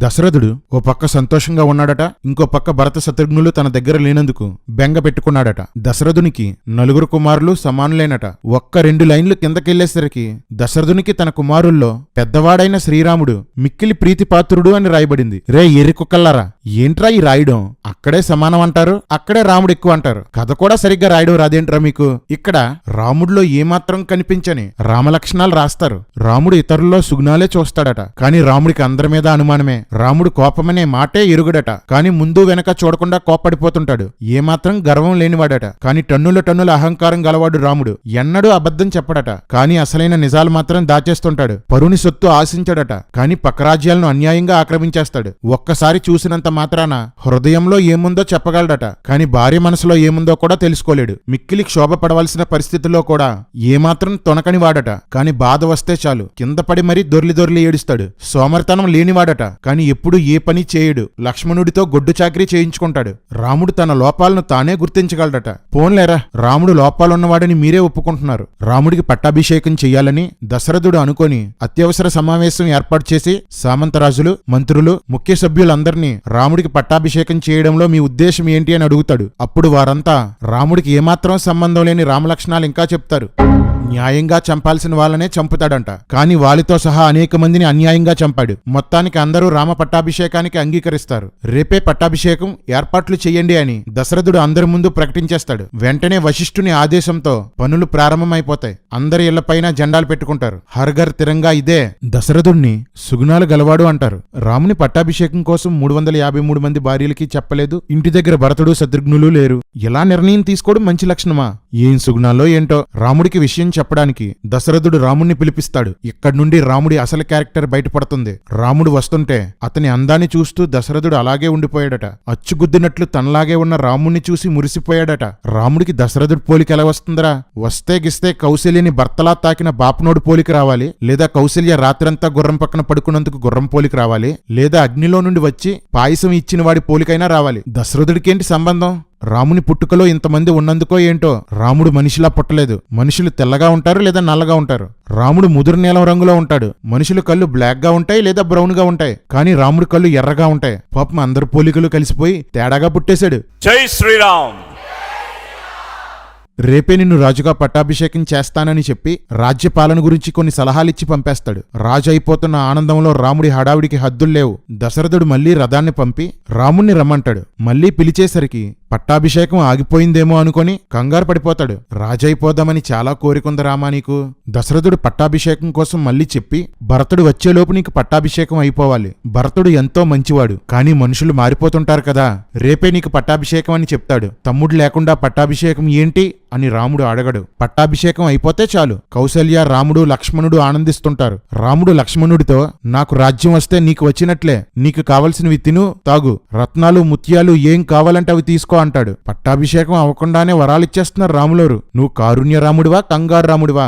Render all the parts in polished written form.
దశరథుడు ఓ పక్క సంతోషంగా ఉన్నాడట, ఇంకో పక్క భరత శత్రుఘ్నులు తన దగ్గర లేనందుకు బెంగ పెట్టుకున్నాడట. దశరథునికి నలుగురు కుమారులు సమానులేనట. ఒక్క 2 లైన్లు కిందకెళ్లేసరికి దశరథునికి తన కుమారుల్లో పెద్దవాడైన శ్రీరాముడు మిక్కిలి ప్రీతిపాత్రుడు అని రాయబడింది. రే ఎర్రి కుక్కల్లారా, ఏంట్రా ఈ రాయడం? అక్కడే సమానం అంటారు, అక్కడే రాముడు ఎక్కువ అంటారు. కథ కూడా సరిగ్గా రాయడం రాదేంట్రా మీకు? ఇక్కడ రాముడిలో ఏమాత్రం కనిపించని రామలక్షణాలు రాస్తారు. రాముడు ఇతరుల్లో సుగుణాలే చూస్తాడట, కాని రాముడికి అందరి మీద అనుమానమే. రాముడు కోపమనే మాటే ఎరుగడట, కాని ముందు వెనక చూడకుండా కోప్పడిపోతుంటాడు. ఏమాత్రం గర్వం లేనివాడట, కాని టన్నుల అహంకారం గలవాడు రాముడు. ఎన్నడూ అబద్ధం చెప్పడట, కాని అసలైన నిజాలు మాత్రం దాచేస్తుంటాడు. పరుని సొత్తు ఆశించడట, కాని పక్క రాజ్యాలను అన్యాయంగా ఆక్రమించేస్తాడు. ఒక్కసారి చూసినంత మాత్రాన హృదయంలో ఏముందో చెప్పగలడట, కాని భార్య మనసులో ఏముందో కూడా తెలుసుకోలేడు. మిక్కిలి క్షోభ పడవలసిన పరిస్థితుల్లో కూడా ఏమాత్రం తొనకని వాడట, కాని బాధ వస్తే చాలు కింద పడి మరీ దొర్లి ఏడుస్తాడు. సోమరితనం లేనివాడట, కాని ఎప్పుడు ఏ పని చేయడు. లక్ష్మణుడితో గొడ్డు చాకరీ చేయించుకుంటాడు. రాముడు తన లోపాలను తానే గుర్తించగలడట. పోన్లేరా, రాముడు లోపాలున్నవాడని మీరే ఒప్పుకుంటున్నారు. రాముడికి పట్టాభిషేకం చెయ్యాలని దశరథుడు అనుకొని అత్యవసర సమావేశం ఏర్పాటు చేసి సామంతరాజులు, మంత్రులు, ముఖ్య సభ్యులందరినీ రాముడికి పట్టాభిషేకం చేయడంలో మీ ఉద్దేశం ఏంటి అని అడుగుతాడు. అప్పుడు వారంతా రాముడికి ఏమాత్రం సంబంధం లేని రామలక్షణాలు ఇంకా చెప్తారు. న్యాయంగా చంపాల్సిన వాళ్ళనే చంపుతాడంట, కాని వాలితో సహా అనేక మందిని అన్యాయంగా చంపాడు. మొత్తానికి అందరూ రామ పట్టాభిషేకానికి అంగీకరిస్తారు. రేపే పట్టాభిషేకం ఏర్పాట్లు చెయ్యండి అని దశరథుడు అందరి ముందు ప్రకటించేస్తాడు. వెంటనే వశిష్ఠుని ఆదేశంతో పనులు ప్రారంభమైపోతాయి. అందరి ఇళ్లపైన జెండాలు పెట్టుకుంటారు. హర్ఘర్ తిరంగా ఇదే. దశరథుడిని సుగుణాలు గలవాడు అంటారు. రాముని పట్టాభిషేకం కోసం 353 మంది భార్యలకి చెప్పలేదు. ఇంటి దగ్గర భరతుడు శత్రుఘ్నులు లేరు. ఎలా నిర్ణయం తీసుకోవడం మంచి లక్షణమా? ఏం సుగుణాలో ఏంటో. రాముడికి విషయం చెప్పడానికి దశరథుడు రాముణ్ణి పిలిపిస్తాడు. ఇక్కడి నుండి రాముడి అసలు క్యారెక్టర్ బయటపడుతుంది. రాముడు వస్తుంటే అతని అందాన్ని చూస్తూ దశరథుడు అలాగే ఉండిపోయాడట. అచ్చుగుద్దినట్లు తనలాగే ఉన్న రాముణ్ణి చూసి మురిసిపోయాడట. రాముడికి దశరథుడు పోలిక ఎలా వస్తుందరా? వస్తే గిస్తే కౌశల్యని భర్తలా తాకిన బాపనోడు పోలిక రావాలి, లేదా కౌశల్య రాత్రంతా గుర్రం పక్కన పడుకున్నందుకు గుర్రం పోలిక రావాలి, లేదా అగ్నిలో నుండి వచ్చి పాయసం ఇచ్చిన వాడి పోలికైనా రావాలి. దశరథుడికేంటి సంబంధం? రాముని పుట్టుకలో ఇంతమంది ఉన్నందుకో ఏంటో రాముడు మనిషిలా పుట్టలేదు. మనుషులు తెల్లగా ఉంటారు లేదా నల్లగా ఉంటారు. రాముడు ముదురు నీలం రంగులో ఉంటాడు. మనుషుల కళ్ళు బ్లాక్ గా ఉంటాయి లేదా బ్రౌన్ గా ఉంటాయి, కానీ రాముడి కళ్ళు ఎర్రగా ఉంటాయి. పాపం అందరు పోలికలు కలిసిపోయి తేడాగా పుట్టేశాడు. జై శ్రీరామ్. రేపే నిన్ను రాజుగా పట్టాభిషేకం చేస్తానని చెప్పి రాజ్యపాలన గురించి కొన్ని సలహాలిచ్చి పంపేస్తాడు. రాజు అయిపోతున్న ఆనందంలో రాముడి హడావిడికి హద్దుల్లేవు. దశరథుడు మళ్లీ రథాన్ని పంపి రాముణ్ణి రమ్మంటాడు. మళ్లీ పిలిచేసరికి పట్టాభిషేకం ఆగిపోయిందేమో అనుకొని కంగారు పడిపోతాడు. రాజైపోదామని చాలా కోరికుంది రామా నీకు. దశరథుడు పట్టాభిషేకం కోసం మళ్లీ చెప్పి భరతుడు వచ్చేలోపు నీకు పట్టాభిషేకం అయిపోవాలి. భరతుడు ఎంతో మంచివాడు, కానీ మనుషులు మారిపోతుంటారు కదా. రేపే నీకు పట్టాభిషేకం అని చెప్తాడు. తమ్ముడు లేకుండా పట్టాభిషేకం ఏంటి అని రాముడు అడగడు. పట్టాభిషేకం అయిపోతే చాలు కౌసల్య, రాముడు, లక్ష్మణుడు ఆనందిస్తుంటారు. రాముడు లక్ష్మణుడితో నాకు రాజ్యం వస్తే నీకు వచ్చినట్లే. నీకు కావలసినవి తిను, తాగు, రత్నాలు, ముత్యాలు ఏం కావాలంటే అవి తీసుకో అంటాడు. పట్టాభిషేకం అవ్వకుండానే వరాలిచ్చేస్తున్నారు రాములోరు. నువ్వు కారుణ్య రాముడివా, కంగారు రాముడివా?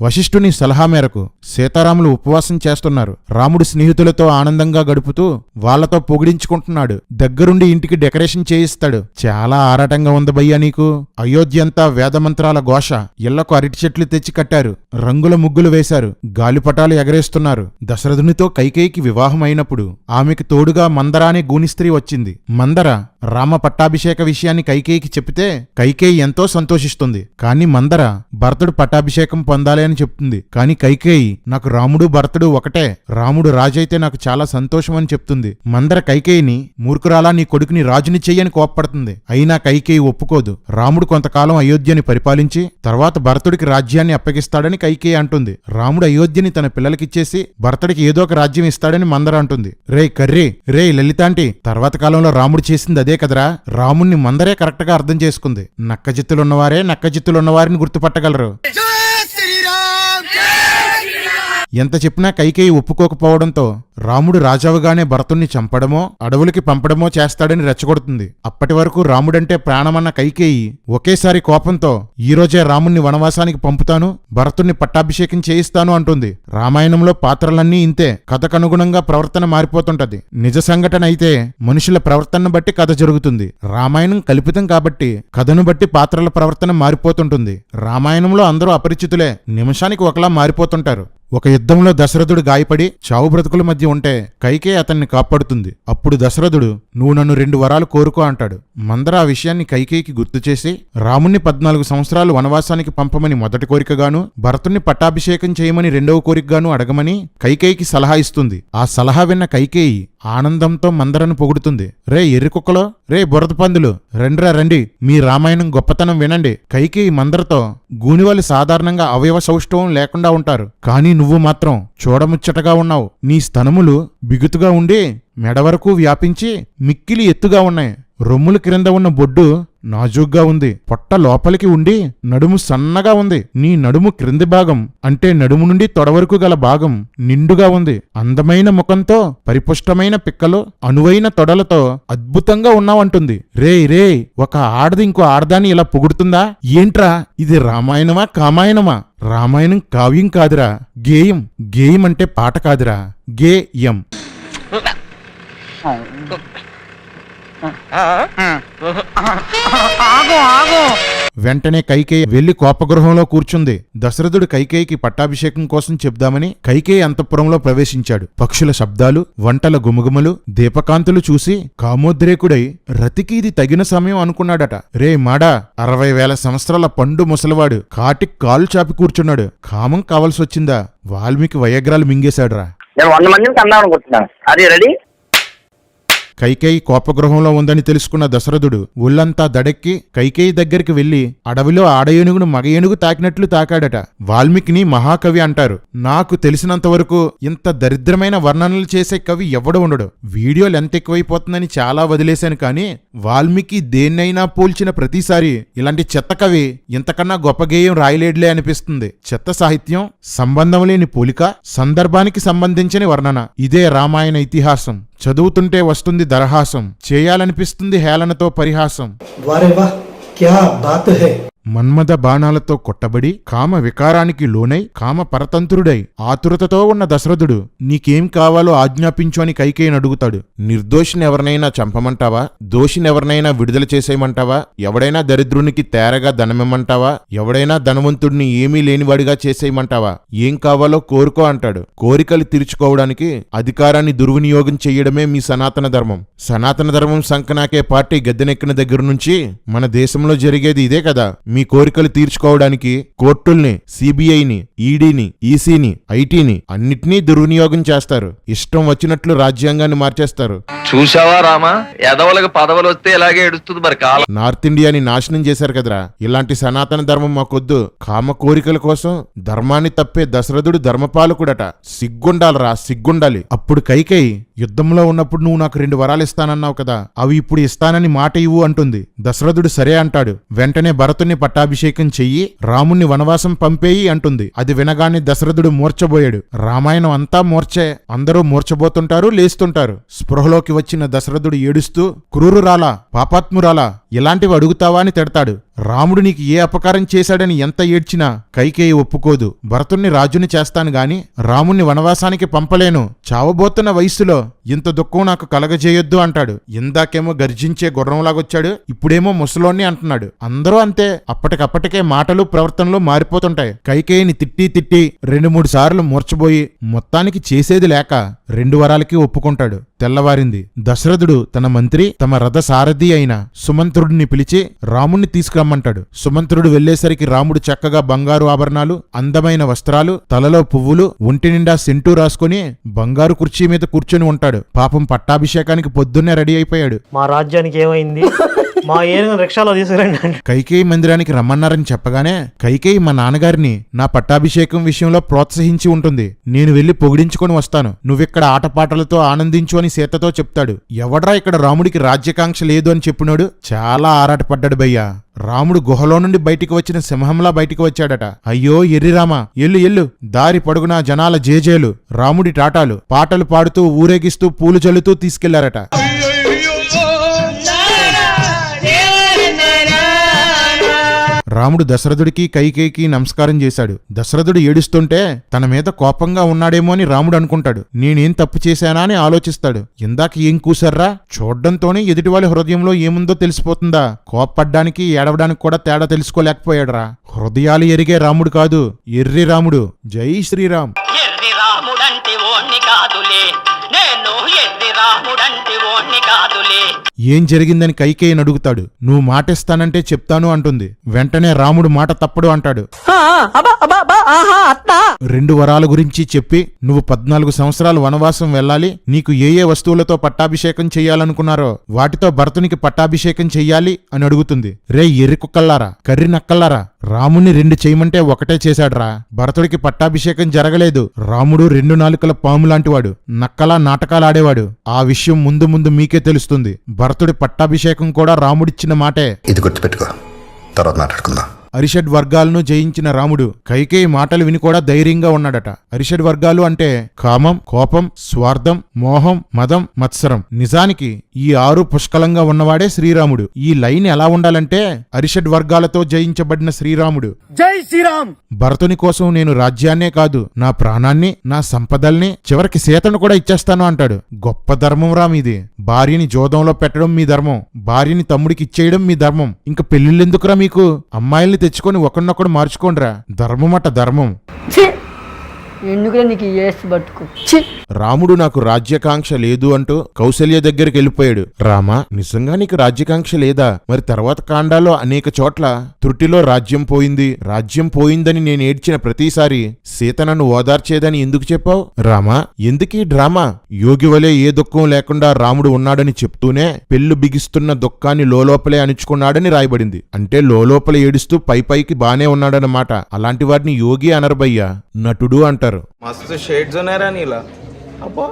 వశిష్ఠుని సలహా మేరకు సీతారాములు ఉపవాసం చేస్తున్నారు. రాముడు స్నేహితులతో ఆనందంగా గడుపుతూ వాళ్లతో పొగిడించుకుంటున్నాడు. దగ్గరుండి ఇంటికి డెకరేషన్ చేయిస్తాడు. చాలా ఆరాటంగా ఉంది భయ్యా నీకు. అయోధ్యంతా వేదమంత్రాల ఘోష. ఇళ్లకు అరటి చెట్లు తెచ్చి కట్టారు. రంగుల ముగ్గులు వేశారు. గాలిపటాలు ఎగరేస్తున్నారు. దశరథునితో కైకేయికి వివాహం అయినప్పుడు ఆమెకు తోడుగా మందర అనే గూనిస్త్రీ వచ్చింది. మందర రామ పట్టాభిషేక విషయాన్ని కైకేయికి చెబితే కైకేయి ఎంతో సంతోషిస్తుంది. కాని మందర భరతుడు పట్టాభిషేకం పొందాలి అని చెప్తుంది. కాని కైకేయి నాకు రాముడు భరతుడు ఒకటే, రాముడు రాజైతే నాకు చాలా సంతోషం అని చెప్తుంది. మందర కైకేయిని మూర్ఖురాలా, నీ కొడుకుని రాజుని చెయ్యని కోప్పడుతుంది. అయినా కైకేయి ఒప్పుకోదు. రాముడు కొంతకాలం అయోధ్యని పరిపాలించి తర్వాత భరతుడికి రాజ్యాన్ని అప్పగిస్తాడని కైకేయి అంటుంది. రాముడు అయోధ్యని తన పిల్లలకిచ్చేసి భరతుడికి ఏదో ఒక రాజ్యం ఇస్తాడని మందర అంటుంది. రే లలితాంటి, తర్వాత కాలంలో రాముడు చేసింది అదే కదరా. రాముణ్ణి మందరే కరెక్ట్ గా అర్థం చేసుకుంది. నక్కజిత్తులున్నవారే నక్కజిత్తులున్నవారిని గుర్తుపట్టగలరు. ఎంత చెప్పినా కైకేయి ఒప్పుకోకపోవడంతో రాముడు రాజావుగానే భరతుణ్ణి చంపడమో అడవులకి పంపడమో చేస్తాడని రెచ్చగొడుతుంది. అప్పటి వరకు రాముడంటే ప్రాణమన్న కైకేయి ఒకేసారి కోపంతో ఈరోజే రాముణ్ణి వనవాసానికి పంపుతాను, భరతుణ్ణి పట్టాభిషేకం చేయిస్తాను అంటుంది. రామాయణంలో పాత్రలన్నీ ఇంతే, కథకనుగుణంగా ప్రవర్తన మారిపోతుంటది. నిజ సంఘటన అయితే మనుషుల ప్రవర్తనను బట్టి కథ జరుగుతుంది. రామాయణం కల్పితం కాబట్టి కథను బట్టి పాత్రల ప్రవర్తన మారిపోతుంటుంది. రామాయణంలో అందరూ అపరిచితులే, నిమిషానికి ఒకలా మారిపోతుంటారు. ఒక యుద్ధంలో దశరథుడు గాయపడి చావు బ్రతుకుల మధ్య ఉంటే కైకేయి అతన్ని కాపాడుతుంది. అప్పుడు దశరథుడు నువ్వు నన్ను 2 వరాలు కోరుకో అంటాడు. మందర ఆ విషయాన్ని కైకేయికి గుర్తు చేసి రాముణ్ణి 14 సంవత్సరాలు వనవాసానికి పంపమని మొదటి కోరికగాను, భరతుణ్ణి పట్టాభిషేకం చేయమని 2వ కోరికగాను అడగమని కైకేయికి సలహా ఇస్తుంది. ఆ సలహా విన్న కైకేయి ఆనందంతో మందరను పొగుడుతుంది. రే ఎర్రికుక్కలో, రే బురద పందులు, రండిరా రండి, మీ రామాయణం గొప్పతనం వినండి. కైకేయి మందరతో గూనివాళ్ళు సాధారణంగా అవయవ సౌష్ఠవం లేకుండా ఉంటారు, కానీ నువ్వు మాత్రం చూడముచ్చటగా ఉన్నావు. నీ స్తనములు బిగుతుగా ఉండి మెడ వరకు వ్యాపించి మిక్కిలి ఎత్తుగా ఉన్నాయి. రొమ్ముల క్రింద ఉన్న బొడ్డు నాజూగ్గా ఉంది. పొట్ట లోపలికి ఉండి నడుము సన్నగా ఉంది. నీ నడుము క్రింది భాగం అంటే నడుము నుండి తొడ వరకు గల భాగం నిండుగా ఉంది. అందమైన ముఖంతో పరిపుష్టమైన పిక్కలు అనువైన తొడలతో అద్భుతంగా ఉన్నావంటుంది. రే ఒక ఆడది ఇంకో ఆడదాన్ని ఇలా పొగుడుతుందా? ఏంట్రా ఇది రామాయణమా కామాయణమా? రామాయణం కావ్యం కాదురా, గేయం. గేయం అంటే పాట కాదురా, గేయం. వెంటనే కైకేయి వెళ్లి కోపగృహంలో కూర్చుంది. దశరథుడు కైకేయికి పట్టాభిషేకం కోసం చెప్దామని కైకేయి అంతఃపురంలో ప్రవేశించాడు. పక్షుల శబ్దాలు, వంటల గుమగుమలు, దీపకాంతులు చూసి కామోద్రేకుడై రతికి ఇది తగిన సమయం అనుకున్నాడట. రే మాడా, 60,000 సంవత్సరాల పండు ముసలివాడు కాటికి కాలు చాపి కూర్చున్నాడు. కామం కావలసొచ్చిందా? వాల్మీకి వయగ్రాలు మింగేశాడురా. 100 మందిని కన్నా అనుకుంటున్నాను. అది రెడీ. కైకేయి కోపగృహంలో ఉందని తెలుసుకున్న దశరథుడు ఒళ్ళంతా దడెక్కి కైకేయి దగ్గరికి వెళ్లి అడవిలో ఆడ ఏనుగును మగ ఏనుగు తాకినట్లు తాకాడట. వాల్మీకిని మహాకవి అంటారు. నాకు తెలిసినంతవరకు ఇంత దరిద్రమైన వర్ణనలు చేసే కవి ఎవడు ఉండడు. వీడియోలు ఎంత ఎక్కువైపోతుందని చాలా వదిలేశాను, కానీ వాల్మీకి దేన్నైనా పోల్చిన ప్రతిసారి ఇలాంటి చెత్త కవి ఇంతకన్నా గొప్ప గేయం రాయలేడులే అనిపిస్తుంది. చెత్త సాహిత్యం, సంబంధం లేని పోలిక, సందర్భానికి సంబంధించిన వర్ణన, ఇదే రామాయణ ఇతిహాసం. చదువుతుంటే వస్తుంది దరహాసం, చేయాలనిపిస్తుంది హేళనతో పరిహాసం. వారే వా, క్యా బాత్ హై. మన్మథ బాణాలతో కొట్టబడి కామ వికారానికి లోనై కామ పరతంత్రుడై ఆతురతతో ఉన్న దశరథుడు నీకేం కావాలో ఆజ్ఞాపించు అని కైకేయిని అడుగుతాడు. నిర్దోషిని ఎవరినైనా చంపమంటావా? దోషినెవరినైనా విడుదల చేసేయమంటావా? ఎవడైనా దరిద్రునికి తేరగా ధనమిమ్మంటావా? ఎవడైనా ధనవంతుడిని ఏమీ లేనివాడిగా చేసేయమంటావా? ఏం కావాలో కోరుకో అంటాడు. కోరికలు తీర్చుకోవడానికి అధికారాన్ని దుర్వినియోగం చెయ్యడమే మీ సనాతన ధర్మం. సనాతన ధర్మం సంకనాకే పార్టీ గద్దెనెక్కిన దగ్గర నుంచి మన దేశంలో జరిగేది ఇదే కదా. మీ కోరికలు తీర్చుకోవడానికి కోర్టుల్ని, సిబిఐని, ఈడీని, ఈసీని, ఐటీని అన్నిటినీ దుర్వినియోగం చేస్తారు. ఇష్టం వచ్చినట్లు రాజ్యాంగాన్ని మార్చేస్తారు. చూసావా రామా, ఎదవలకు పదవులు వస్తే ఇలాగే ఎడుస్తుంది మరి కాలం. నార్త్ ఇండియాని నాశనం చేశారు కదరా. ఇలాంటి సనాతన ధర్మం మాకొద్దు. కామ కోరికల కోసం ధర్మాన్ని తప్పే దశరథుడు ధర్మపాలకుడట. సిగ్గుండాలరా, సిగ్గుండాలి. అప్పుడు కైకేయి యుద్ధంలో ఉన్నప్పుడు నువ్వు నాకు 2 వరాలు ఇస్తానన్నావు కదా, అవి ఇప్పుడు ఇస్తానని మాట ఇవ్వు అంటుంది. దశరథుడు సరే అంటాడు. వెంటనే భరతుణ్ణి పట్టాభిషేకం చెయ్యి, రాముణ్ణి వనవాసం పంపేయి అంటుంది. అది వినగానే దశరథుడు మూర్చబోయాడు. రామాయణం అంతా మూర్చే. అందరూ మూర్చబోతుంటారు, లేస్తుంటారు. స్పృహలోకి వచ్చిన దశరథుడు ఏడుస్తూ క్రూరురాలా, పాపాత్మురాలా, ఇలాంటివి అడుగుతావా అని తిడతాడు. రాముడు నీకు ఏ అపకారం చేశాడని ఎంత ఏడ్చినా కైకేయి ఒప్పుకోదు. భరతుణ్ణి రాజుని చేస్తాను గాని రాముణ్ణి వనవాసానికి పంపలేను. చావబోతున్న వయస్సులో ఇంత దుఃఖం నాకు కలగజేయొద్దు అంటాడు. ఇందాకేమో గర్జించే గుర్రంలాగొచ్చాడు, ఇప్పుడేమో ముసలోన్ని అంటున్నాడు. అందరూ అంతే, అప్పటికప్పటికే మాటలు ప్రవర్తనలు మారిపోతుంటాయి. కైకేయిని తిట్టి 2-3 సార్లు మూర్చబోయి మొత్తానికి చేసేది లేక 2 వరాలకి ఒప్పుకుంటాడు. తెల్లవారింది. దశరథుడు తన మంత్రి, తమ రథ సారథి అయిన సుమంత్రుడిని పిలిచి రాముణ్ణి తీసుకురమ్మంటాడు. సుమంత్రుడు వెళ్లేసరికి రాముడు చక్కగా బంగారు ఆభరణాలు, అందమైన వస్త్రాలు, తలలో పువ్వులు, ఒంటి నిండా సెంటూ రాసుకుని బంగారు కుర్చీ మీద కూర్చొని ఉంటాడు. పాపం పట్టాభిషేకానికి పొద్దున్నే రెడీ అయిపోయాడు. మా రాజ్యానికి ఏమైంది? మా ఏనుగు రిక్షాలో తీసుకురండి అంటే కైకేయి మందిరానికి రమ్మన్నారని చెప్పగానే కైకేయి మా నాన్నగారిని నా పట్టాభిషేకం విషయంలో ప్రోత్సహించి ఉంటుంది. నేను వెళ్లి పొగిడించుకొని వస్తాను, నువ్విక్కడ ఆటపాటలతో ఆనందించు అని సీతతో చెప్తాడు. ఎవడ్రా ఇక్కడ రాముడికి రాజ్యకాంక్ష లేదు అని చెప్పినాడు. చాలా ఆరాటపడ్డాడు భయ్యా. రాముడు గుహలో నుండి బయటికి వచ్చిన సింహంలా బయటికి వచ్చాడట. అయ్యో ఎర్రిరామా, ఎల్లు ఎల్లు, దారి పొడుగునా జనాల జేజేలు, రాముడి టాటాలు, పాటలు పాడుతూ ఊరేగిస్తూ పూలు చల్లుతూ తీసుకెళ్లారట. రాముడు దశరథుడికి కైకేయికి నమస్కారం చేశాడు. దశరథుడు ఏడుస్తుంటే తన మీద కోపంగా ఉన్నాడేమో అని రాముడు అనుకుంటాడు. నేనేం తప్పు చేశానా అని ఆలోచిస్తాడు. ఇందాక ఏం కూసర్రా, చూడ్డంతోనే ఎదుటివాళ్ళ హృదయంలో ఏముందో తెలిసిపోతుందా? కోప్పడ్డానికి ఏడవడానికి కూడా తేడా తెలుసుకోలేకపోయాడురా. హృదయాలు ఎరిగే రాముడు కాదు, ఎర్రి రాముడు. జై శ్రీరామ్. ఎర్రి రాముడంటి ఓణ్ణి కాదులే, నేను ఎర్రి రాముడంటి ఓణ్ణి కాదులే. ఏం జరిగిందని కైకేయిని అడుగుతాడు. నువ్వు మాటిస్తానంటే చెప్తాను అంటుంది. వెంటనే రాముడు మాట తప్పడు అంటాడు. 2 వరాల గురించి చెప్పి నువ్వు 14 సంవత్సరాలు వనవాసం వెళ్ళాలి, నీకు ఏ ఏ వస్తువులతో పట్టాభిషేకం చెయ్యాలనుకున్నారో వాటితో భరతునికి పట్టాభిషేకం చెయ్యాలి అని అడుగుతుంది. రే ఎర్రి కుక్కల్లారా, కర్రి నక్కల్లారా, రాముణ్ణి 2 చేయమంటే ఒకటే చేశాడ్రా. భరతుడికి పట్టాభిషేకం జరగలేదు. రాముడు 2 నాలుకల పాము లాంటివాడు, నక్కలా నాటకాలాడేవాడు. ఆ విషయం ముందు ముందు మీకే తెలుస్తుంది. భరతుడి పట్టాభిషేకం కూడా రాముడిచ్చిన మాటే. ఇది గుర్తుపెట్టుకో, తర్వాత మాట్లాడుకుందాం. అరిషడ్ వర్గాలను జయించిన రాముడు కైకేయి మాటలు విని కూడా ధైర్యంగా ఉన్నాడట. అరిషడ్ వర్గాలు అంటే కామం, కోపం, స్వార్థం, మోహం, మదం, మత్సరం. నిజానికి ఈ 6 పుష్కలంగా ఉన్నవాడే శ్రీరాముడు. ఈ లైన్ ఎలా ఉండాలంటే అరిషడ్ వర్గాలతో జయించబడిన శ్రీరాముడు. జై శ్రీరామ్. భరతుని కోసం నేను రాజ్యాన్నే కాదు, నా ప్రాణాన్ని, నా సంపదల్ని, చివరికి సీతను కూడా ఇచ్చేస్తాను అంటాడు. గొప్ప ధర్మం రా మీది. భార్యని జోదంలో పెట్టడం మీ ధర్మం, భార్యని తమ్ముడికి ఇచ్చేయడం మీ ధర్మం. ఇంక పెళ్లిళ్ళెందుకురా మీకు? అమ్మాయిల్ని తెచ్చుకొని ఒకరినొకడు మార్చుకోండిరా. ధర్మమట ధర్మం. ఎందుకురా నీకు ఏసు బతుకు. రాముడు నాకు రాజ్యకాంక్ష లేదు అంటూ కౌసల్య దగ్గరికి వెళ్ళిపోయాడు. రామా, నిజంగా నీకు రాజ్యకాంక్ష లేదా? మరి తర్వాత కాండాలో అనేక చోట్ల త్రుటిలో రాజ్యం పోయింది, రాజ్యం పోయిందని నేను ఏడ్చిన ప్రతిసారి సీత నన్ను ఓదార్చేదని ఎందుకు చెప్పావు? రామా, ఎందుకీ డ్రామా? యోగి వలె ఏ దుఃఖం లేకుండా రాముడు ఉన్నాడని చెప్తూనే పెళ్లు బిగిస్తున్న దుఃఖాన్ని లోలోపలే అణుచుకున్నాడని రాయబడింది. అంటే లోలోపల ఏడుస్తూ పైకి బానే ఉన్నాడన్నమాట. అలాంటి వాడిని యోగి అనర్బయ్యా, నటుడు అంటారు. मस्त शेड्स ఉన్నారా నీలా అబ్బో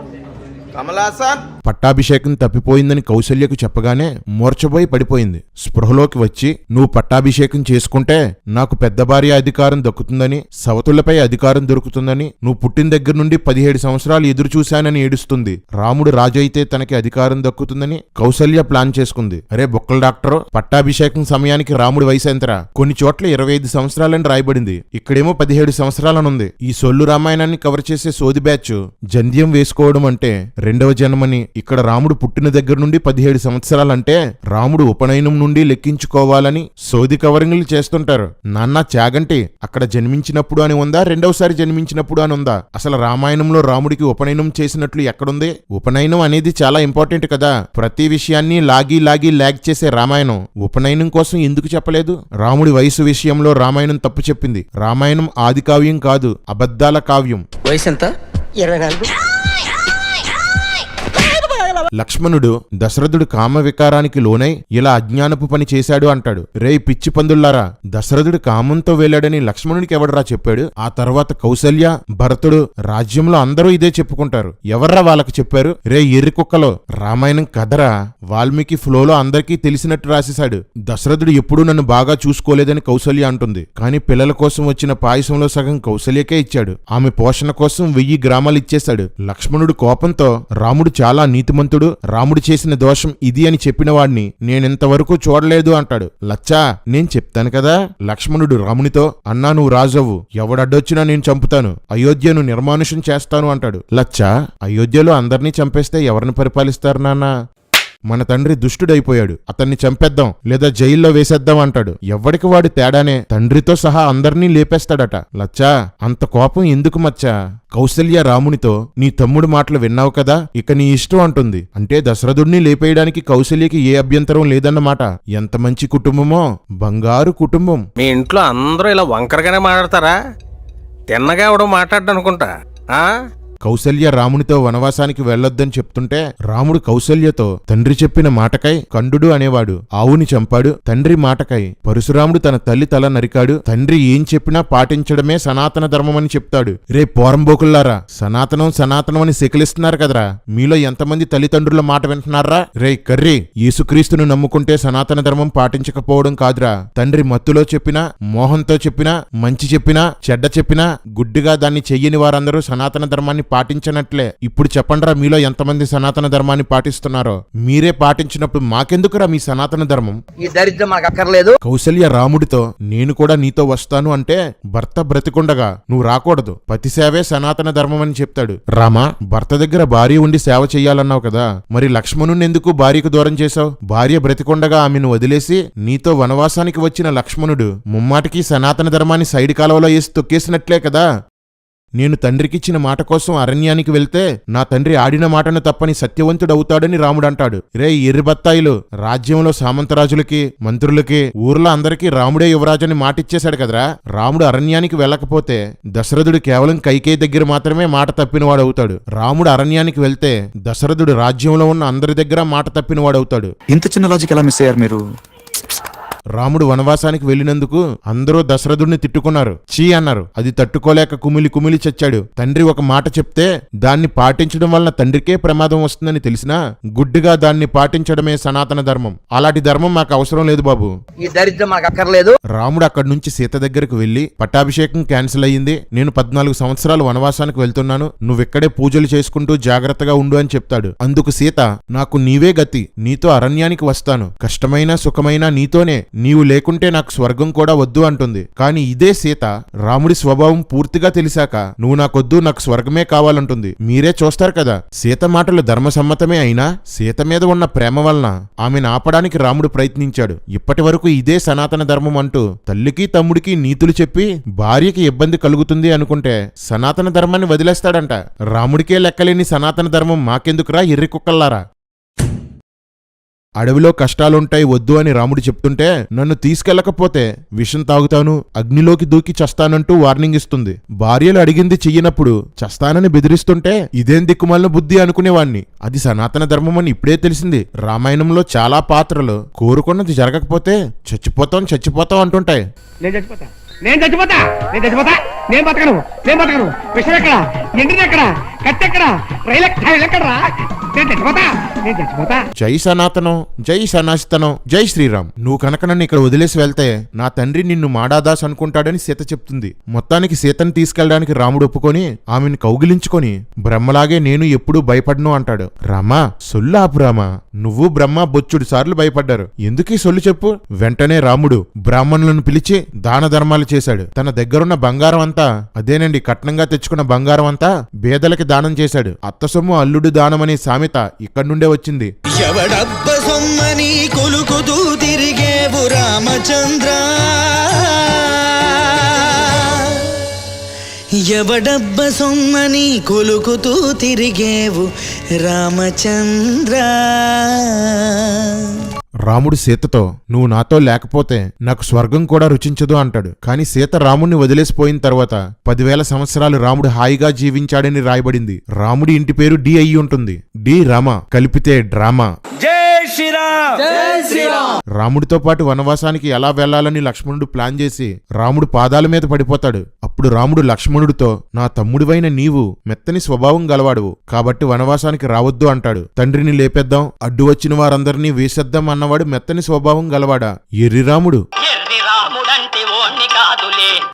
కమలాసన్. పట్టాభిషేకం తప్పిపోయిందని కౌసల్యకు చెప్పగానే మూర్ఛపోయి పడిపోయింది. స్పృహలోకి వచ్చి నువ్వు పట్టాభిషేకం చేసుకుంటే నాకు పెద్ద భార్య అధికారం దక్కుతుందని, సవతులపై అధికారం దొరుకుతుందని, నువ్వు పుట్టిన దగ్గర నుండి 17 సంవత్సరాలు ఎదురు చూశానని ఏడుస్తుంది. రాముడు రాజు అయితే తనకి అధికారం దక్కుతుందని కౌసల్య ప్లాన్ చేసుకుంది. అరే బొక్కల డాక్టర్, పట్టాభిషేకం సమయానికి రాముడి వయసు ఎంతరా? కొన్ని చోట్ల 25 సంవత్సరాలని రాయబడింది, ఇక్కడేమో 17 సంవత్సరాలనుంది. ఈ సొల్లు రామాయణాన్ని కవర్ చేసే సోది బ్యాచ్ జంధ్యం వేసుకోవడం అంటే 2వ జన్మని. ఇక్కడ రాముడు పుట్టిన దగ్గర నుండి 17 సంవత్సరాలంటే రాముడు ఉపనయనం నుండి లెక్కించుకోవాలని సోది కవరింగ్లు చేస్తుంటారు. నాన్న చాగంటి, అక్కడ జన్మించినప్పుడు అని ఉందా, 2వసారి జన్మించినప్పుడు అని ఉందా? అసలు రామాయణంలో రాముడికి ఉపనయనం చేసినట్లు ఎక్కడుంది? ఉపనయనం అనేది చాలా ఇంపార్టెంట్ కదా. ప్రతి విషయాన్ని లాగి లాగ్ చేసే రామాయణం ఉపనయనం కోసం ఎందుకు చెప్పలేదు? రాముడి వయసు విషయంలో రామాయణం తప్పు చెప్పింది. రామాయణం ఆది కావ్యం కాదు, అబద్ధాల కావ్యం. వయసు ఎంత? 24. లక్ష్మణుడు దశరథుడు కామ వికారానికి లోనై ఇలా అజ్ఞానపు పని చేశాడు అంటాడు. రేయ్ పిచ్చి పందుల్లారా, దశరథుడు కామంతో వెళ్ళాడని లక్ష్మణుడికి ఎవడరా చెప్పాడు? ఆ తర్వాత కౌసల్య, భరతుడు, రాజ్యంలో అందరూ ఇదే చెప్పుకుంటారు. ఎవర్రా వాళ్ళకి చెప్పారు? రే ఎర్రి కుక్కలో, రామాయణం కథరా. వాల్మీకి ఫ్లోలో అందరికీ తెలిసినట్టు రాసేశాడు. దశరథుడు ఎప్పుడూ నన్ను బాగా చూసుకోలేదని కౌసల్య అంటుంది. కానీ పిల్లల కోసం వచ్చిన పాయసంలో సగం కౌసల్యకే ఇచ్చాడు. ఆమె పోషణ కోసం 1000 గ్రామాలు ఇచ్చేశాడు. లక్ష్మణుడు కోపంతో రాముడు చాలా నీతిమంతుడు, రాముడు చేసిన దోషం ఇది అని చెప్పిన వాడిని నేనింతవరకు చూడలేదు అంటాడు. లచ్చా, నేను చెప్తాను కదా. లక్ష్మణుడు రామునితో, అన్నా నువ్వు రాజవ్వు, ఎవడడ్డొచ్చినా నేను చంపుతాను, అయోధ్యను నిర్మానుషం చేస్తాను అంటాడు. లచ్చా, అయోధ్యలో అందర్నీ చంపేస్తే ఎవరిని పరిపాలిస్తారు నాన్నా? మన తండ్రి దుష్టుడైపోయాడు, అతన్ని చంపేద్దాం లేదా జైల్లో వేసేద్దాం అంటాడు. ఎవ్వడికి వాడి తేడానే, తండ్రితో సహా అందర్నీ లేపేస్తాడట. లచ్చా, అంత కోపం ఎందుకు మచ్చా? కౌసల్య రామునితో, నీ తమ్ముడు మాటలు విన్నావు కదా, ఇక నీ ఇష్టం అంటుంది. అంటే దశరథుడిని లేపేయడానికి కౌసల్యకి ఏ అభ్యంతరం లేదన్నమాట. ఎంత మంచి కుటుంబమో, బంగారు కుటుంబం. మీ ఇంట్లో అందరూ ఇలా వంకరగానే మాట్లాడతారా? తిన్నగా ఎవడో మాట్లాడ్డా అనుకుంటా. కౌసల్య రామునితో వనవాసానికి వెళ్లొద్దని చెప్తుంటే రాముడు కౌసల్యతో తండ్రి చెప్పిన మాటకై కండుడు అనేవాడు ఆవుని చంపాడు, తండ్రి మాటకై పరశురాముడు తన తల్లి తల నరికాడు, తండ్రి ఏం చెప్పినా పాటించడమే సనాతన ధర్మమని చెప్తాడు. రే పోరంబోకుల్లారా, సనాతనం సనాతనం అని సెకిలిస్తున్నారు కదరా, మీలో ఎంతమంది తల్లిదండ్రుల మాట వింటున్నారా? రే కర్రీ, యేసుక్రీస్తును నమ్ముకుంటే సనాతన ధర్మం పాటించకపోవడం కాదురా. తండ్రి మత్తులో చెప్పినా, మోహంతో చెప్పినా, మంచి చెప్పినా, చెడ్డ చెప్పినా గుడ్డిగా దాన్ని చెయ్యని వారందరూ సనాతన ధర్మాన్ని పాటించనట్లే. ఇప్పుడు చెప్పండ్రా, మీలో ఎంతమంది సనాతన ధర్మాన్ని పాటిస్తున్నారో? మీరే పాటించినప్పుడు మాకెందుకురా మీ సనాతన ధర్మం? ఈ దరిద్రం మనకు అక్కర్లేదు. కౌసల్య రాముడితో నేను కూడా నీతో వస్తాను అంటే భర్త బ్రతికుండగా నువ్వు రాకూడదు, పతి సేవే సనాతన ధర్మం అని చెప్తాడు. రామా, భర్త దగ్గర భార్య ఉండి సేవ చెయ్యాలన్నావు కదా, మరి లక్ష్మణుని ఎందుకు భార్యకు దూరం చేశావు? భార్య బ్రతికుండగా ఆమెను వదిలేసి నీతో వనవాసానికి వచ్చిన లక్ష్మణుడు ముమ్మాటికి సనాతన ధర్మాన్ని సైడ్ కాలువలో వేసి తొక్కేసినట్లే కదా. నేను తండ్రికిచ్చిన మాట కోసం అరణ్యానికి వెళ్తే నా తండ్రి ఆడిన మాటను తప్పని సత్యవంతుడవుతాడని రాముడంటాడు. రే ఎర్రిబత్తాయిలు, రాజ్యంలో సామంతరాజులకి, మంత్రులకి, ఊర్లో అందరికీ రాముడే యువరాజని మాటిచ్చేశాడు కదరా. రాముడు అరణ్యానికి వెళ్ళకపోతే దశరథుడు కేవలం కైకేయి దగ్గర మాత్రమే మాట తప్పినవాడవుతాడు. రాముడు అరణ్యానికి వెళ్తే దశరథుడు రాజ్యంలో ఉన్న అందరి దగ్గర మాట తప్పినవాడవుతాడు. ఇంత చిన్న లాజిక్ ఎలా మిస్ అయ్యారు మీరు? రాముడు వనవాసానికి వెళ్లినందుకు అందరూ దశరథుడిని తిట్టుకున్నారు, చీ అన్నారు. అది తట్టుకోలేక కుమిలి కుమిలి చచ్చాడు. తండ్రి ఒక మాట చెప్తే దాన్ని పాటించడం వలన తండ్రికే ప్రమాదం వస్తుందని తెలిసినా గుడ్డిగా దాన్ని పాటించడమే సనాతన ధర్మం. అలాంటి ధర్మం మాకు అవసరం లేదు బాబు. ఈ దరిద్రం మనకు అక్కర్లేదు. రాముడు అక్కడి నుంచి సీత దగ్గరకు వెళ్లి పట్టాభిషేకం క్యాన్సిల్ అయ్యింది, నేను 14 సంవత్సరాలు వనవాసానికి వెళ్తున్నాను, నువ్వెక్కడే పూజలు చేసుకుంటూ జాగ్రత్తగా ఉండు అని చెప్తాడు. అందుకు సీత, నాకు నీవే గతి, నీతో అరణ్యానికి వస్తాను, కష్టమైన సుఖమైనా నీతోనే, నీవు లేకుంటే నాకు స్వర్గం కూడా వద్దు అంటుంది. కాని ఇదే సీత రాముడి స్వభావం పూర్తిగా తెలిసాక నువ్వు నాకొద్దు, నాకు స్వర్గమే కావాలంటుంది. మీరే చూస్తారు కదా. సీత మాటలు ధర్మసమ్మతమే అయినా సీత మీద ఉన్న ప్రేమ వలన ఆమెను ఆపడానికి రాముడు ప్రయత్నించాడు. ఇప్పటి వరకు ఇదే సనాతన ధర్మం అంటూ తల్లికి తమ్ముడికి నీతులు చెప్పి భార్యకి ఇబ్బంది కలుగుతుంది అనుకుంటే సనాతన ధర్మాన్ని వదిలేస్తాడంట. రాముడికే లెక్కలేని సనాతన ధర్మం మాకెందుకురా ఎర్రి కుక్కల్లారా. అడవిలో కష్టాలుంటాయి వద్దు అని రాముడు చెప్తుంటే నన్ను తీసుకెళ్లకపోతే విషం తాగుతాను, అగ్నిలోకి దూకి చస్తానంటూ వార్నింగ్ ఇస్తుంది. భార్యలు అడిగింది చెయ్యనప్పుడు చస్తానని బెదిరిస్తుంటే ఇదేం దిక్కుమాలిన బుద్ధి అనుకునేవాణ్ణి. అది సనాతన ధర్మం అని ఇప్పుడే తెలిసింది. రామాయణంలో చాలా పాత్రలు కోరుకున్నది జరగకపోతే చచ్చిపోతాం అంటుంటాయి. నేను బతకను, విషయం ఎక్కడ, ఎండిది ఎక్కడ, కత్తి ఎక్కడ, రైలు ఎక్కడరా, నేను చచ్చిపోతా. జై సనాతనం, జై సనాతనం, జై శ్రీరామ్. నువ్వు కనుక నన్ను ఇక్కడ వదిలేసి వెళ్తే నా తండ్రి నిన్ను మాడాదాస్ అనుకుంటాడని సీత చెప్తుంది. మొత్తానికి సీతను తీసుకెళ్లడానికి రాముడు ఒప్పుకొని ఆమెను కౌగిలించుకొని బ్రహ్మలాగే నేను ఎప్పుడూ భయపడను అంటాడు. రామా, సొల్లు ఆపు రామా, నువ్వు బ్రహ్మ బొచ్చుడు సార్లు భయపడ్డారు, ఎందుకీ సొల్లు చెప్పు. వెంటనే రాముడు బ్రాహ్మణులను పిలిచి దాన ధర్మాలు చేశాడు. తన దగ్గరున్న బంగారం అంతా, అదేనండి కట్నంగా తెచ్చుకున్న బంగారం అంతా పేదలకి దానం చేశాడు. అత్త సొమ్ము అల్లుడు దానం అనే సామెత ఇక్కడి నుండే వచ్చింది. ఎవడబ్బ సొమ్మని కొలుకుతూ తిరిగేవు రామచంద్ర, ఎవడబ్బ సొమ్మని కొలుకుతూ తిరిగేవు రామచంద్ర. రాముడు సీతతో నువ్వు నాతో లేకపోతే నాకు స్వర్గం కూడా రుచించదు అంటాడు. కాని సీత రాముడిని వదిలేసిపోయిన తర్వాత 10,000 సంవత్సరాలు రాముడు హాయిగా జీవించాడని రాయబడింది. రాముడి ఇంటి పేరు డి అయ్యి ఉంటుంది. డి రామ కలిపితే డ్రామా. రాముడితో పాటు వనవాసానికి ఎలా వెళ్లాలని లక్ష్మణుడు ప్లాన్ చేసి రాముడు పాదాల మీద పడిపోతాడు. అప్పుడు రాముడు లక్ష్మణుడితో, నా తమ్ముడివైన నీవు మెత్తని స్వభావం గలవాడువు కాబట్టి వనవాసానికి రావద్దు అంటాడు. తండ్రిని లేపేద్దాం, అడ్డు వచ్చిన వారందరినీ వేసేద్దాం అన్నవాడు మెత్తని స్వభావం గలవాడా? ఎర్రి రాముడు.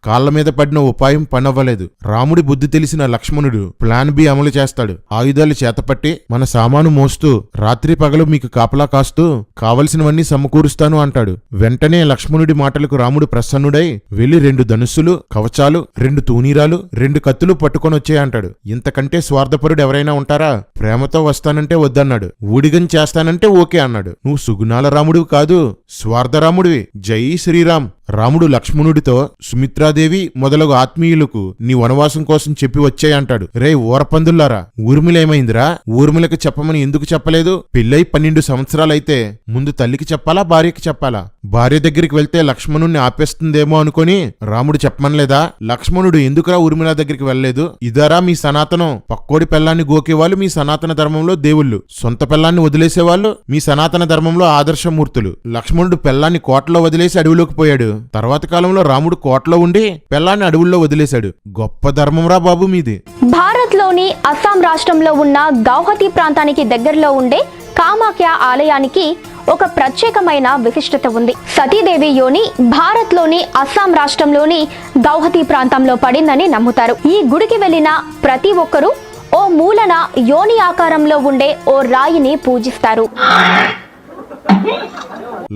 కాళ్ల మీద పడిన ఉపాయం పనవ్వలేదు. రాముడి బుద్ధి తెలిసిన లక్ష్మణుడు ప్లాన్ బి అమలు చేస్తాడు. ఆయుధాలు చేతపట్టి మన సామాను మోస్తూ రాత్రి పగలు మీకు కాపలా కాస్తూ కావలసినవన్నీ సమకూరుస్తాను అంటాడు. వెంటనే లక్ష్మణుడి మాటలకు రాముడు ప్రసన్నుడై వెళ్లి 2 ధనుస్సులు, కవచాలు, 2 తూనీరాలు, 2 కత్తులు పట్టుకొనొచ్చే అంటాడు. ఇంతకంటే స్వార్థపరుడు ఎవరైనా ఉంటారా? ప్రేమతో వస్తానంటే వద్దన్నాడు, ఊడిగం చేస్తానంటే ఓకే అన్నాడు. నువ్వు సుగుణాల రాముడివి కాదు, స్వార్థరాముడివి. జై శ్రీరామ్. రాముడు లక్ష్మణుడితో సుమిత్రాదేవి మొదలగు ఆత్మీయులకు నీ వనవాసం కోసం చెప్పి వచ్చాయంటాడు. రే ఊరపందుల్లారా, ఊర్మిళేమైందిరా? ఊర్మిళకి చెప్పమని ఎందుకు చెప్పలేదు? పెళ్ళై 12 సంవత్సరాలైతే ముందు తల్లికి చెప్పాలా భార్యకి చెప్పాలా? భార్య దగ్గరికి వెళ్తే లక్ష్మణుణ్ణి ఆపేస్తుందేమో అనుకొని రాముడు చెప్పమనలేదా? లక్ష్మణుడు ఎందుకురా ఊర్మిళ దగ్గరికి వెళ్ళలేదు? ఇదారా మీ సనాతనం? పక్కోడి పెళ్లాన్ని గోకేవాళ్ళు మీ సనాతన ధర్మంలో దేవుళ్ళు, సొంత పెళ్లాన్ని వదిలేసేవాళ్ళు మీ సనాతన ధర్మంలో ఆదర్శమూర్తులు. లక్ష్మణుడు పెళ్లాన్ని కోటలో వదిలేసి అడవిలోకి పోయాడు. తర్వాత కాలంలో రాముడు కోటలో ఉండి పెళ్లాన్ని అడవుల్లో వదిలేశాడు. గొప్ప ధర్మంరా బాబు మీది. భారత్లోని అస్సాం రాష్ట్రంలో ఉన్న గౌహతి ప్రాంతానికి దగ్గరలో ఉండే కామాఖ్య ఆలయానికి ఒక ప్రత్యేకమైన విశిష్టత ఉంది. సతీదేవి యోని భారత్లోని అస్సాం రాష్ట్రంలోని గౌహతి ప్రాంతంలో పడిందని నమ్ముతారు. ఈ గుడికి వెళ్లిన ప్రతి ఒక్కరూ ఓ మూలన యోని ఆకారంలో ఉండే ఓ రాయిని పూజిస్తారు.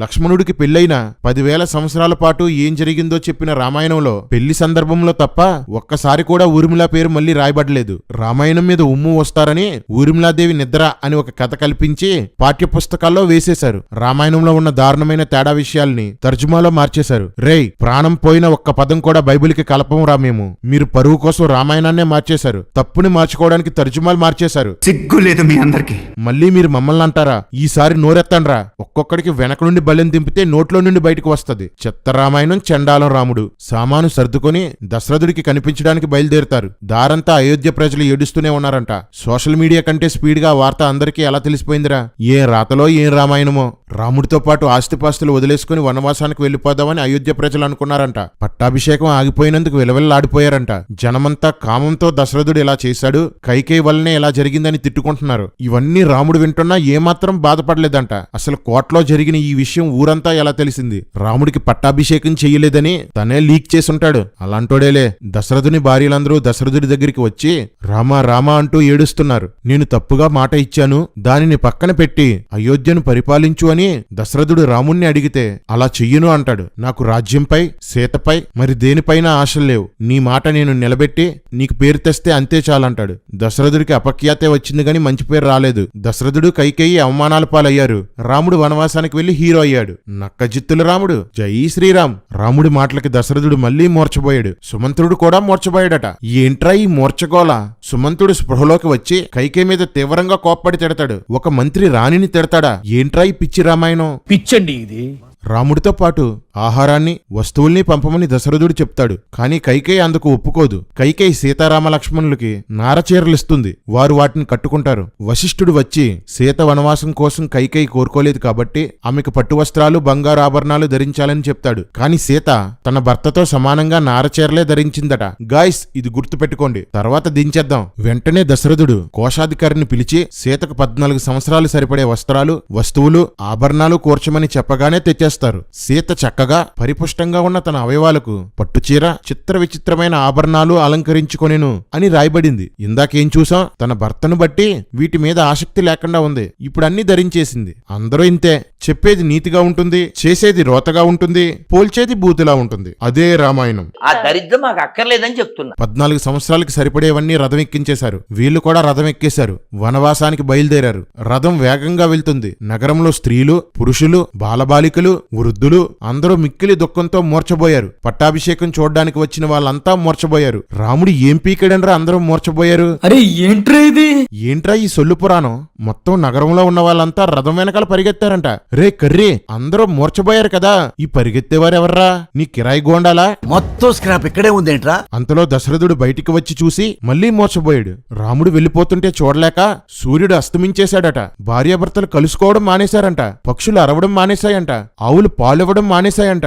లక్ష్మణుడికి పెళ్లైన 10,000 సంవత్సరాల పాటు ఏం జరిగిందో చెప్పిన రామాయణంలో పెళ్లి సందర్భంలో తప్ప ఒక్కసారి కూడా ఊర్మిళ పేరు మళ్లీ రాయబడలేదు. రామాయణం మీద ఉమ్ము వస్తారని ఊర్మిళాదేవి నిద్ర అని ఒక కథ కల్పించి పాఠ్యపుస్తకాల్లో వేసేశారు. రామాయణంలో ఉన్న దారుణమైన తేడా విషయాల్ని తర్జుమాలో మార్చేశారు. రేయ్, ప్రాణం పోయిన ఒక్క పదం కూడా బైబిల్కి కలపం రా మేము. మీరు పరువు కోసం రామాయణాన్నే మార్చేశారు. తప్పుని మార్చుకోవడానికి తర్జుమాలు మార్చేశారు. సిగ్గు లేదు మీ అందరికి. మళ్ళీ మీరు మమ్మల్ని అంటారా? ఈసారి నోరెత్తండ్రా. ఒక్కొక్కడికి వెనక నుండి బలెం దింపితే నోట్లో నుండి బయటకు వస్తది. చెత్త రామాయణం, చండాలం రాముడు. సామాను సర్దుకొని దశరథుడికి కనిపించడానికి బయలుదేరుతారు. దారంతా అయోధ్య ప్రజలు ఏడుస్తూనే ఉన్నారంట. సోషల్ మీడియా కంటే స్పీడ్ గా వార్త అందరికీ ఎలా తెలిసిపోయిందిరా? ఏ రాతలో ఏం రామాయణమో. రాముడితో పాటు ఆస్తిపాస్తులు వదిలేసుకుని వనవాసానికి వెళ్లిపోదామని అయోధ్య ప్రజలు అనుకున్నారంట. పట్టాభిషేకం ఆగిపోయినందుకు విలవిల్లాడిపోయారంట. జనమంతా కామంతో దశరథుడు ఇలా చేశాడు, కైకేయి వల్లనే ఇలా జరిగిందని తిట్టుకుంటున్నారు. ఇవన్నీ రాముడు వింటున్నా ఏమాత్రం బాధపడలేదంట. అసలు కోట్లో జరిగిన ఈ విషయం ఊరంతా ఎలా తెలిసింది? రాముడికి పట్టాభిషేకం చెయ్యలేదని తనే లీక్ చేసుంటాడు. అలాంటోడేలే. దశరథుని భార్యలందరూ దశరథుడి దగ్గరికి వచ్చి రామా రామా అంటూ ఏడుస్తున్నారు. నేను తప్పుగా మాట ఇచ్చాను, దానిని పక్కన పెట్టి అయోధ్యను పరిపాలించు అని దశరథుడు రాముణ్ణి అడిగితే అలా చెయ్యను అంటాడు. నాకు రాజ్యంపై, సీతపై, మరి దేనిపైన ఆశలు లేవు. నీ మాట నేను నిలబెట్టి నీకు పేరు తెస్తే అంతే చాలంటాడు. దశరథుడికి అపఖ్యాతే వచ్చింది గాని మంచి పేరు రాలేదు. దశరథుడు కైకేయి అవమానాల పాలయ్యారు. రాముడు వనవాసానికి వెళ్లి హీరో అయ్యాడు. నక్కజిత్తుల రాముడు. జై శ్రీరామ్. రాముడి మాటలకి దశరథుడు మళ్లీ మూర్చబోయాడు. సుమంత్రుడు కూడా మూర్చబోయాడట. ఏంట్రా ఈ మూర్చగోల? సుమంతుడు స్పృహలోకి వచ్చి కైకేయి మీద తీవ్రంగా కోప్పడి తిడతాడు. ఒక మంత్రి రాణిని తిడతాడా? ఏంట్రా ఈ పిచ్చి రామాయణం? పిచ్చండి ఇది. రాముడితో పాటు ఆహారాన్ని, వస్తువుల్ని పంపమని దశరథుడు చెప్తాడు. కాని కైకేయి అందుకు ఒప్పుకోదు. కైకేయి సీతారామ లక్ష్మణులకి నారచీరలిస్తుంది. వారు వాటిని కట్టుకుంటారు. వశిష్ఠుడు వచ్చి సీత వనవాసం కోసం కైకేయి కోరుకోలేదు కాబట్టి ఆమెకు పట్టు వస్త్రాలు, బంగారు ఆభరణాలు ధరించాలని చెప్తాడు. కాని సీత తన భర్తతో సమానంగా నారచీరలే ధరించిందట. గాయ్స్, ఇది గుర్తు పెట్టుకోండి, తర్వాత దించేద్దాం. వెంటనే దశరథుడు కోశాధికారిని పిలిచి సీతకు 14 సంవత్సరాలు సరిపడే వస్త్రాలు, వస్తువులు, ఆభరణాలు కూర్చమని చెప్పగానే తెచ్చేస్తారు. సీత చక్కగా పరిపుష్టంగా ఉన్న తన అవయవాలకు పట్టుచీర, చిత్ర విచిత్రమైన ఆభరణాలు అలంకరించుకొనెను అని రాయబడింది. ఇందాకేం చూసాం? తన భర్తను బట్టి వీటి మీద ఆసక్తి లేకుండా ఉంది. ఇప్పుడు అన్ని ధరించేసింది. అందరూ ఇంతే. చెప్పేది నీతిగా ఉంటుంది, చేసేది రోతగా ఉంటుంది, పోల్చేది బూతులా ఉంటుంది. అదే రామాయణం. ఆ దరిద్రం మాకు అక్కర్లేదని చెప్తున్నా. 14 సంవత్సరాలకి సరిపడేవన్నీ రథం ఎక్కించేశారు. వీళ్ళు కూడా రథం ఎక్కేశారు. వనవాసానికి బయలుదేరారు. రథం వేగంగా వెళ్తుంది. నగరంలో స్త్రీలు, పురుషులు, బాలబాలికలు, వృద్ధులు అందరూ మిక్కిలి దుఃఖంతో మూర్చబోయారు. పట్టాభిషేకం చూడ్డానికి వచ్చిన వాళ్ళంతా మూర్చబోయారు. రాముడు ఏం పీకడనరా అందరూ మూర్చబోయారు? అరే ఏంట్రా ఇది? ఏంట్రా ఈ సొల్లు పురాణం? మొత్తం నగరంలో ఉన్న వాళ్ళంతా రథం వెనకాల పరిగెత్తారంట. రే కర్రీ, అందరూ మూర్చబోయారు కదా, ఈ పరిగెత్తేవారెవర్రా? నీ కిరాయి గోండాలా? మొత్తం స్క్రాప్ ఇక్కడే ఉందేంట్రా? అంతలో దశరథుడు బయటికి వచ్చి చూసి మళ్లీ మూర్చబోయాడు. రాముడు వెళ్లిపోతుంటే చూడలేక సూర్యుడు అస్తమించేశాడట. భార్యాభర్తలు కలుసుకోవడం మానేశారంట. పక్షులు అరవడం మానేశాయంట. ఆవులు పాలివ్వడం మానేశాయంట.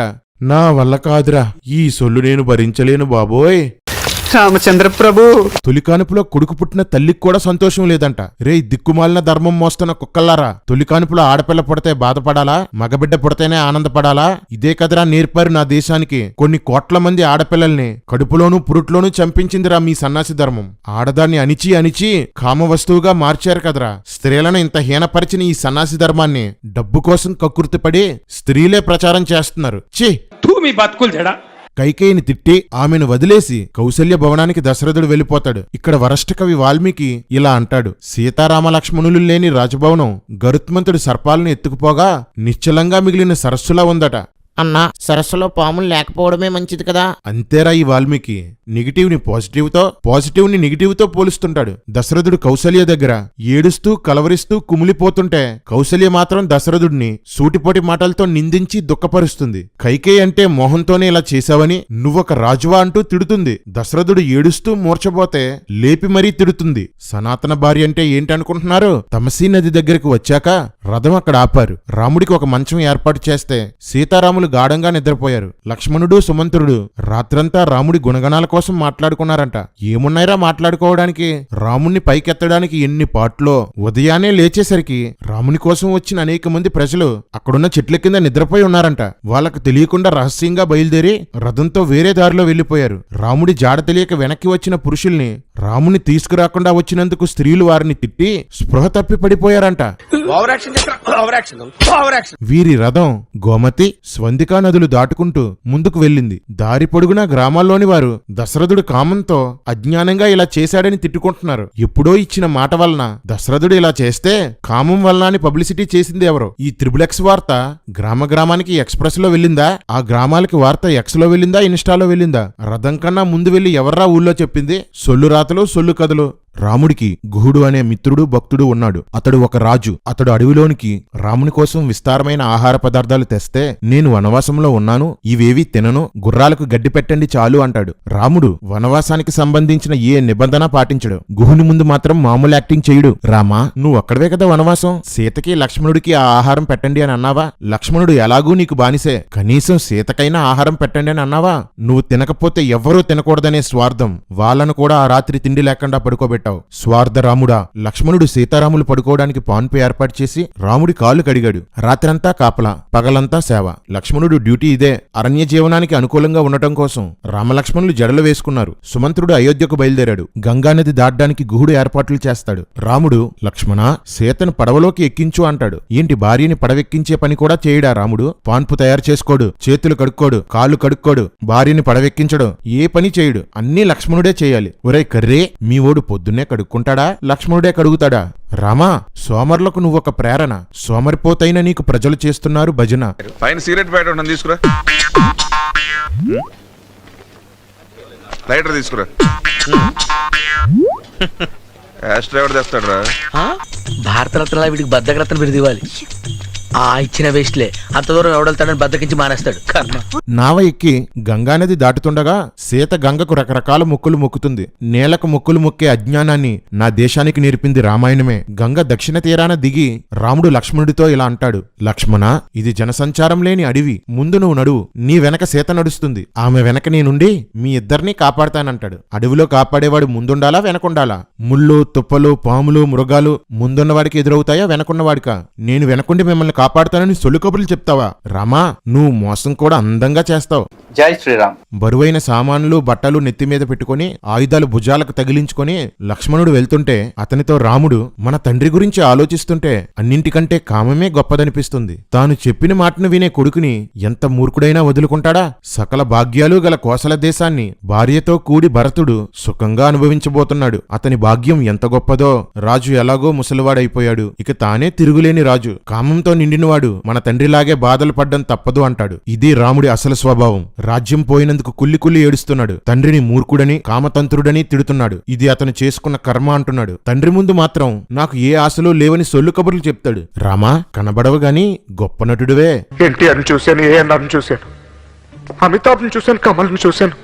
నా వల్ల కాదురా, ఈ సొల్లు నేను భరించలేను బాబోయ్. రామచంద్ర ప్రభు. తొలికానుపులో కొడుకు పుట్టిన తల్లికి కూడా సంతోషం లేదంట. రే దిక్కుమాలిన ధర్మం మోస్తున్న కుక్కల్లారా, తొలికానుపులో ఆడపిల్ల పుడితే బాధపడాలా, మగబిడ్డ పుడితేనే ఆనందపడాలా? ఇదే కదరా నేర్పారు నా దేశానికి. కొన్ని కోట్ల మంది ఆడపిల్లల్ని కడుపులోనూ పురుట్లోనూ చంపించిందిరా మీ సన్నాసి ధర్మం. ఆడదాన్ని అణిచి అణిచి కామ వస్తువుగా మార్చారు కదరా. స్త్రీలను ఇంత హీనపరిచిన ఈ సన్నాసి ధర్మాన్ని డబ్బు కోసం కక్కుర్తిపడి స్త్రీలే ప్రచారం చేస్తున్నారు. ఛీ, మీ బతుకులు చెడా. కైకేయిని తిట్టి ఆమెను వదిలేసి కౌసల్య భవనానికి దశరథుడు వెళ్లిపోతాడు. ఇక్కడ వరష్ఠ కవి వాల్మీకి ఇలా అంటాడు. సీతారామ లక్ష్మణులు లేని రాజభవనం గరుత్మంతుడి సర్పాలను ఎత్తుకుపోగా నిశ్చలంగా మిగిలిన సరస్సులా ఉందట. అన్నా సరస్సులో పాములు లేకపోవడమే మంచిది కదా. అంతేరా ఈ వాల్మీకి నెగిటివ్ ని పాజిటివ్ ని నెగిటివ్ తో పోలుస్తుంటాడు. దశరథుడు కౌసల్య దగ్గర ఏడుస్తూ కలవరిస్తూ కుమిలిపోతుంటే కౌసల్య మాత్రం దశరథుడిని సూటిపోటి మాటలతో నిందించి దుఃఖపరుస్తుంది. కైకేయి అంటే మోహంతోనే ఇలా చేశావని నువ్వొక రాజువా అంటూ తిడుతుంది. దశరథుడు ఏడుస్తూ మూర్చబోతే లేపి మరీ తిడుతుంది. సనాతన భార్య అంటే ఏంటనుకుంటున్నారు? తమసీ నది దగ్గరకు వచ్చాక రథం అక్కడ ఆపారు. రాముడికి ఒక మంచం ఏర్పాటు చేస్తే సీతారాములు గాఢంగా నిద్రపోయారు. లక్ష్మణుడు సుమంత్రుడు రాత్రంతా రాముడి గుణగణాల కోసం మాట్లాడుకున్నారంట. ఏమున్నాయిరా మాట్లాడుకోవడానికి? రాముణ్ణి పైకెత్తడానికి ఎన్ని పాటలో. ఉదయాన్నే లేచేసరికి రాముని కోసం వచ్చిన అనేక మంది ప్రజలు అక్కడున్న చెట్ల కింద నిద్రపోయి ఉన్నారంట. వాళ్ళకు తెలియకుండా రహస్యంగా బయలుదేరి రథంతో వేరే దారిలో వెళ్లిపోయారు. రాముడి జాడ తెలియక వెనక్కి వచ్చిన పురుషుల్ని రాముని తీసుకురాకుండా వచ్చినందుకు స్త్రీలు వారిని తిట్టి స్పృహ తప్పి పడిపోయారంట. వీరి రథం గోమతి స్వందికా నదులు దాటుకుంటూ ముందుకు వెళ్ళింది. దారి పొడుగునా గ్రామాల్లోని వారు దశరథుడు కామంతో అజ్ఞానంగా ఇలా చేశాడని తిట్టుకుంటున్నారు. ఎప్పుడో ఇచ్చిన మాట వలన దశరథుడు ఇలా చేస్తే కామం వలన అని పబ్లిసిటీ చేసింది ఎవరో? ఈ త్రిబుల్ వార్త గ్రామానికి ఎక్స్ప్రెస్ లో వెళ్ళిందా? ఆ గ్రామాలకి వార్త ఎక్స్ లో వెళ్ళిందా, ఇన్స్టాలో వెళ్ళిందా? రథం కన్నా ముందు వెళ్లి ఎవర్రా ఊళ్ళో చెప్పింది? సొల్లు రాతలు సొల్లు కథలు. రాముడికి గుహుడు అనే మిత్రుడు భక్తుడు ఉన్నాడు. అతడు ఒక రాజు. అతడు అడవిలోనికి రాముని కోసం విస్తారమైన ఆహార పదార్థాలు తెస్తే నేను వనవాసంలో ఉన్నాను, ఇవేవీ తినను, గుర్రాలకు గడ్డి పెట్టండి చాలు అంటాడు. రాముడు వనవాసానికి సంబంధించిన ఏ నిబంధన పాటించడు. గుహుని ముందు మాత్రం మామూలు యాక్టింగ్ చేయుడు. రామా, నువ్వు అక్కడవే కదా వనవాసం, సీతకి లక్ష్మణుడికి ఆ ఆహారం పెట్టండి అని అన్నావా? లక్ష్మణుడు ఎలాగూ నీకు బానిసే, కనీసం సీతకైనా ఆహారం పెట్టండి అని అన్నావా? నువ్వు తినకపోతే ఎవ్వరూ తినకూడదనే స్వార్థం వాళ్ళను కూడా ఆ రాత్రి తిండి లేకుండా పడుకోబెట్టావు. స్వార్థ రాముడా. లక్ష్మణుడు సీతారాములు పడుకోవడానికి పాన్పు ఏర్పాటు చేసి రాముడి కాళ్ళు కడిగాడు. రాత్రంతా కాపలా, పగలంతా సేవ. లక్ష్మణుడు డ్యూటీ ఇదే. అరణ్య జీవనానికి అనుకూలంగా ఉండటం కోసం రామలక్ష్మణులు జడలు వేసుకున్నారు. సుమంత్రుడు అయోధ్యకు బయలుదేరాడు. గంగానది దాటడానికి గుహుడు ఏర్పాట్లు చేస్తాడు. రాముడు లక్ష్మణ సీతను పడవలోకి ఎక్కించు అంటాడు. ఏంటి భార్యని పడవెక్కించే పని కూడా చేయడా రాముడు? పాన్పు తయారు చేసుకోడు, చేతులు కడుక్కోడు, కాళ్ళు కడుక్కోడు, భార్యని పడవెక్కించడు, ఏ పని చేయుడు. అన్నీ లక్ష్మణుడే చేయాలి. ఒరే కర్రే, మీ ఓడు పొద్దున్నే కడుక్కుంటాడా, లక్ష్మణుడే కడుగుతాడా? రామా, సోమరులకు నువ్వొక ప్రేరణ. సోమరిపోతైన నీకు ప్రజలు చేస్తున్నారు భజన. పైన సిగరెట్ బయట ఉండని తీసుకురా, లైటర్ తీసుకురా. యాష్ డ్రైవర్ తెస్తాడు రా. భారతరత్న వీడికి బద్దకరత్న బిరుదు ఇవ్వాలి. ఆ ఇచ్చిన వేస్ట్లే అంత దూరం ఎవడెళ్తాడని బద్దకించి మానేస్తాడు. కర్మ. నావ ఎక్కి గంగానది దాటుతుండగా సీత గంగకు రకరకాల మొక్కులు మొక్కుతుంది. నేలకు మొక్కులు మొక్కే అజ్ఞానాన్ని నా దేశానికి నేర్పింది రామాయణమే. గంగ దక్షిణ తీరాన దిగి రాముడు లక్ష్మణుడితో ఇలా అంటాడు. లక్ష్మణ, ఇది జనసంచారం లేని అడవి. ముందు నువ్వు నడువు, నీ వెనక సీత నడుస్తుంది. ఆమె వెనక నేనుండి మీ ఇద్దరినీ కాపాడతానంటాడు. అడవిలో కాపాడేవాడు ముందుండాలా వెనకుండాలా? ముళ్ళు తుప్పలు పాములు మృగాలు ముందున్నవాడికి ఎదురవుతాయా వెనకున్నవాడికా? నేను వెనకుండి మిమ్మల్ని కాపాడుతానని సొల్లు కబుర్లు చెప్తావా? రామా, నువ్వు మోసం కూడా అందంగా చేస్తావు. జై శ్రీరామ్. బరువైన సామాన్లు బట్టలు నెత్తిమీద పెట్టుకుని ఆయుధాలు భుజాలకు తగిలించుకొని లక్ష్మణుడు వెళ్తుంటే అతనితో రాముడు మన తండ్రి గురించి ఆలోచిస్తుంటే అన్నింటికంటే కామమే గొప్పదనిపిస్తుంది. తాను చెప్పిన మాటను వినే కొడుకుని ఎంత మూర్ఖుడైనా వదులుకుంటాడా? సకల భాగ్యాలు గల కోసల దేశాన్ని భార్యతో కూడి భరతుడు సుఖంగా అనుభవించబోతున్నాడు. అతని భాగ్యం ఎంత గొప్పదో. రాజు ఎలాగో ముసలివాడైపోయాడు. ఇక తానే తిరుగులేని రాజు. కామంతో నిండినవాడు మన తండ్రిలాగే బాధలు పడ్డం తప్పదు అంటాడు. ఇది రాముడి అసలు స్వభావం. రాజ్యం పోయినందుకు కుల్లి ఏడుస్తున్నాడు. తండ్రిని మూర్ఖుడని కామతంత్రుడని తిడుతున్నాడు. ఇది అతను చేసుకున్న కర్మ అంటున్నాడు. తండ్రి ముందు మాత్రం నాకు ఏ ఆశలు లేవని సొల్లు కబుర్లు చెప్తాడు. రామా, కనబడవు గాని గొప్ప నటుడివే. ఎన్టీఆర్ని చూశాను, ఏఎన్ఆర్ని చూశాను, అమితాబ్ని చూశాను, కమల్ని చూశాను,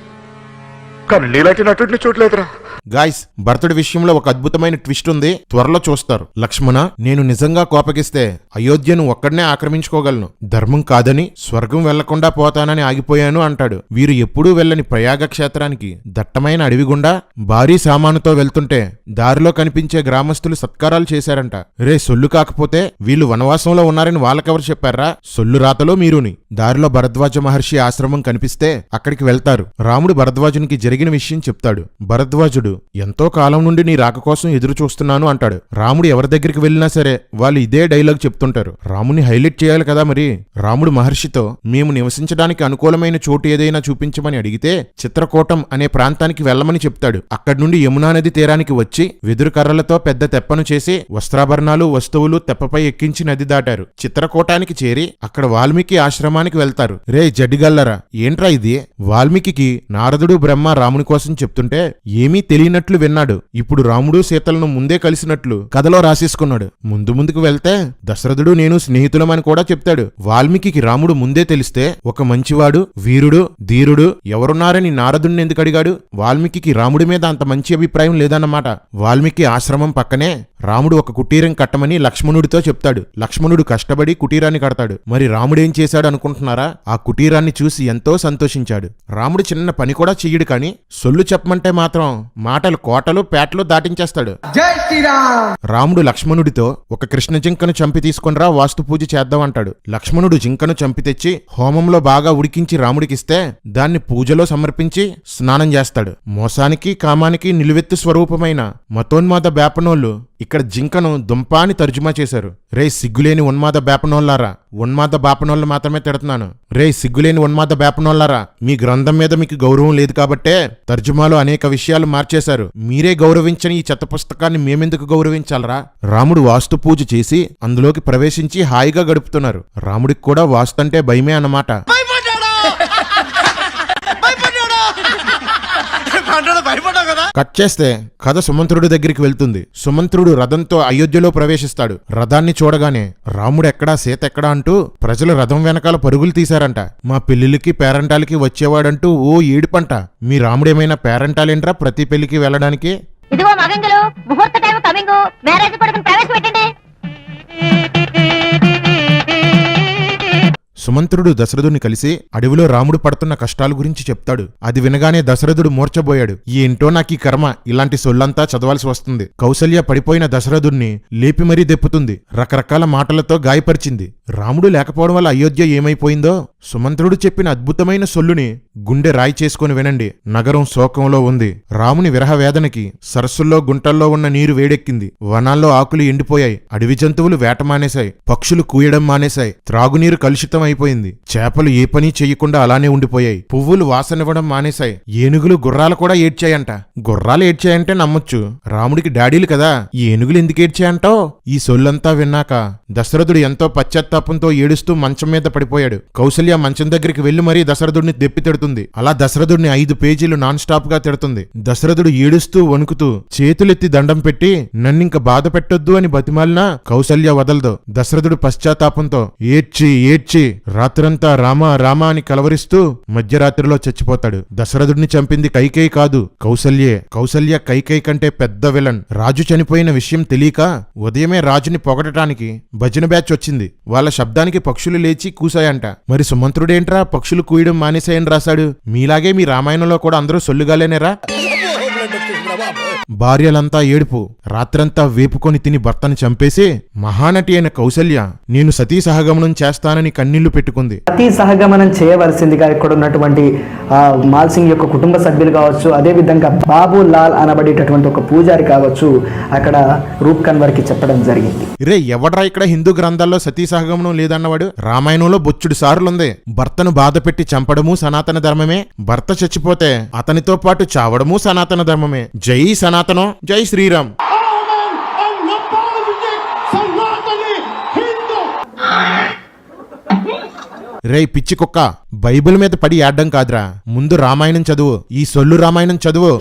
కానీ నీలాంటి నటుడిని చూడలేదురా. గాయ్స్, భరతుడి విషయంలో ఒక అద్భుతమైన ట్విస్ట్ ఉంది, త్వరలో చూస్తారు. లక్ష్మణ, నేను నిజంగా కోపగిస్తే అయోధ్యను ఒక్కడనే ఆక్రమించుకోగలను. ధర్మం కాదని స్వర్గం వెళ్లకుండా పోతానని ఆగిపోయాను అంటాడు. వీరు ఎప్పుడూ వెళ్ళని ప్రయాగ క్షేత్రానికి దట్టమైన అడవి గుండా భారీ సామానుతో వెళ్తుంటే దారిలో కనిపించే గ్రామస్తులు సత్కారాలు చేశారంట. రే సొల్లు కాకపోతే వీళ్ళు వనవాసంలో ఉన్నారని వాళ్ళకెవరు చెప్పారా? సొల్లు రాతలో మీరుని. దారిలో భరద్వాజ మహర్షి ఆశ్రమం కనిపిస్తే అక్కడికి వెళ్తారు. రాముడు భరద్వాజునికి జరిగిన విషయం చెప్తాడు. భరద్వాజుడు ఎంతో కాలం నుండి నీ రాక కోసం ఎదురు చూస్తున్నాను అంటాడు. రాముడు ఎవరి దగ్గరికి వెళ్ళినా సరే వాళ్ళు ఇదే డైలాగ్ చెప్తుంటారు. రాముని హైలైట్ చేయాలి కదా మరి. రాముడు మహర్షితో మేము నివసించడానికి అనుకూలమైన చోటు ఏదైనా చూపించమని అడిగితే చిత్రకూటం అనే ప్రాంతానికి వెళ్లమని చెప్తాడు. అక్కడి నుండి యమునా నది తీరానికి వచ్చి వెదురు కర్రలతో పెద్ద తెప్పను చేసి వస్త్రాభరణాలు వస్తువులు తెప్పపై ఎక్కించి నది దాటారు. చిత్రకూటానికి చేరి అక్కడ వాల్మీకి ఆశ్రమాన్ని గ్రామానికి వెళ్తారు. రే జడ్డిగల్లరా, ఏంట్రా ఇది? వాల్మీకి నారదుడు బ్రహ్మ రాముని కోసం చెప్తుంటే ఏమీ తెలియనట్లు విన్నాడు. ఇప్పుడు రాముడు సీతలను ముందే కలిసినట్లు కథలో రాసేసుకున్నాడు. ముందుకు వెళ్తే దశరథుడు నేను స్నేహితులమని కూడా చెప్తాడు. వాల్మీకి రాముడు ముందే తెలిస్తే ఒక మంచివాడు, వీరుడు, ధీరుడు ఎవరున్నారని నారదుడిని ఎందుకు అడిగాడు? వాల్మీకి రాముడి మీద అంత మంచి అభిప్రాయం లేదన్నమాట. వాల్మీకి ఆశ్రమం పక్కనే రాముడు ఒక కుటీరం కట్టమని లక్ష్మణుడితో చెప్తాడు. లక్ష్మణుడు కష్టపడి కుటీరాన్ని కడతాడు. మరి రాముడేం చేశాడు అనుకుంటున్నారా? ఆ కుటీరాన్ని చూసి ఎంతో సంతోషించాడు. రాముడు చిన్న పని కూడా చెయ్యడు, కానీ సొల్లు చెప్పమంటే మాత్రం మాటలు కోటలు పేటలు దాటించేస్తాడు. రాముడు లక్ష్మణుడితో ఒక కృష్ణ జింకను చంపి తీసుకునిరా, వాస్తు పూజ చేద్దాం అంటాడు. లక్ష్మణుడు జింకను చంపి తెచ్చి హోమంలో బాగా ఉడికించి రాముడికిస్తే దాన్ని పూజలో సమర్పించి స్నానం చేస్తాడు. మోసానికి కామానికి నిలువెత్తు స్వరూపమైన మతోన్మాద బేపనోళ్ళు ఇక్కడ జింకను దుంపా అని తర్జుమా చేశారు. రే సిగ్గులేని ఉన్మాద బేపనోళ్ళారా, ఉన్మాద బాపనోళ్ళు మాత్రమే తిడుతున్నాను. రే సిగ్గులేని ఉన్మాద బేపనోళ్ళారా, మీ గ్రంథం మీద మీకు గౌరవం లేదు కాబట్టే తర్జుమాలో అనేక విషయాలు మార్చేశారు. మీరే గౌరవించని ఈ చెత్త పుస్తకాన్ని మేమెందుకు గౌరవించాలరా? రాముడు వాస్తు పూజ చేసి అందులోకి ప్రవేశించి హాయిగా గడుపుతున్నారు. రాముడికి కూడా వాస్తు అంటే భయమే అన్నమాట. కట్ చేస్తే కథ సుమంత్రుడి దగ్గరికి వెళ్తుంది. సుమంత్రుడు రథంతో అయోధ్యలో ప్రవేశిస్తాడు. రథాన్ని చూడగానే రాముడు ఎక్కడా సీత ఎక్కడా అంటూ ప్రజలు రథం వెనకాల పరుగులు తీశారంట. మా పెళ్లిళ్ళకి పేరంటాలకి వచ్చేవాడంటూ ఓ ఏడుపంట. మీ రాముడేమైనా పేరంటాలేంట్రా ప్రతి పెళ్లికి వెళ్ళడానికి? ఇదిగో మగంగులు, ముహూర్త టైం కమింగ్, మ్యారేజ్ కొడుకుని ప్రవేశపెట్టండి. సుమంత్రుడు దశరథుని కలిసి అడవిలో రాముడు పడుతున్న కష్టాల గురించి చెప్తాడు. అది వినగానే దశరథుడు మూర్ఛబోయాడు. ఏంటో నాకీ కర్మ, ఇలాంటి సొల్లంతా చదవాల్సి వస్తుంది. కౌసల్య పడిపోయిన దశరథుణ్ణి లేపి మరీ దెప్పుతుంది. రకరకాల మాటలతో గాయపరిచింది. రాముడు లేకపోవడం వల్ల అయోధ్య ఏమైపోయిందో సుమంత్రుడు చెప్పిన అద్భుతమైన సొల్లుని గుండె రాయి చేసుకుని వినండి. నగరం శోకంలో ఉంది. రాముని విరహ వేదనకి సరస్సుల్లో గుంటల్లో ఉన్న నీరు వేడెక్కింది. వనాల్లో ఆకులు ఎండిపోయాయి. అడవి జంతువులు వేట మానేశాయి. పక్షులు కూయడం మానేశాయి. త్రాగునీరు కలుషితం అయిపోయింది. చేపలు ఏ పని చెయ్యకుండా అలానే ఉండిపోయాయి. పువ్వులు వాసనివ్వడం మానేశాయి. ఏనుగులు గుర్రాలు కూడా ఏడ్చాయంట. గుర్రాలు ఏడ్చాయంటే నమ్మొచ్చు, రాముడికి డాడీలు కదా. ఈ ఏనుగులు ఎందుకు ఏడ్చాయంటో? ఈ సొల్లంతా విన్నాక దశరథుడు ఎంతో పశ్చాత్తాపంతో ఏడుస్తూ మంచం మీద పడిపోయాడు. కౌసల్య మంచం దగ్గరికి వెళ్లి మరీ దశరథుడిని దెప్పి తిడుతుంది. అలా దశరథుడిని 5 పేజీలు నాన్ స్టాప్ గా తిడుతుంది. దశరథుడు ఏడుస్తూ వణుకుతూ చేతులెత్తి దండం పెట్టి నన్నింక బాధ పెట్టొద్దు అని బతిమాలినా కౌసల్య వదలదు. దశరథుడు పశ్చాత్తాపంతో ఏడ్చి ఏడ్చి రాత్రంతా రామా రామా అని కలవరిస్తూ మధ్యరాత్రిలో చచ్చిపోతాడు. దశరథుడిని చంపింది కైకేయి కాదు, కౌసల్యే. కౌసల్య కైకేయి కంటే పెద్ద విలన్. రాజు చనిపోయిన విషయం తెలియక ఉదయమే రాజుని పొగడటానికి భజన బ్యాచ్ వచ్చింది. వాళ్ళ శబ్దానికి పక్షులు లేచి కూసాయంట. మరి సుమంత్రుడేంట్రా పక్షులు కూయడం మానేసాయని రాశాడు? మీలాగే మీ రామాయణంలో కూడా అందరూ సొల్లుగాలేనేరా? భార్యలంతా ఏడుపు. రాత్రంతా వేపుకొని తిని భర్తను చంపేసి మహానటి అయిన కౌసల్య నేను సతీ సహగమనం చేస్తానని కన్నీళ్లు పెట్టుకుంది. సతీ సహగమనం చేయవలసిందిగా ఇక్కడ ఉన్నటువంటి మాల్ సింగ్ యొక్క కుటుంబ సభ్యులు కావచ్చు, అదే విధంగా బాబు లాల్ అనబడేటటువంటి ఒక పూజారి కావచ్చు, అక్కడ రూప్ కన్వర్కి చెప్పడం జరిగింది. రే ఎవడ్రా ఇక్కడ హిందూ గ్రంథాల్లో సతీ సహగమనం లేదన్నవాడు? రామాయణంలో బొచ్చుడు సార్లుంది. భర్తను బాధ పెట్టి చంపడము సనాతన ధర్మమే. భర్త చచ్చిపోతే అతనితో పాటు చావడము సనాతన ధర్మమే. జై సనాతనం, జై శ్రీరామ్. రే పిచ్చి కుక్క, బైబిల్ మీద పడి ఏడ్డం కాదురా, ముందు రామాయణం చదువు. ఈ సొల్లు రామాయణం చదువు.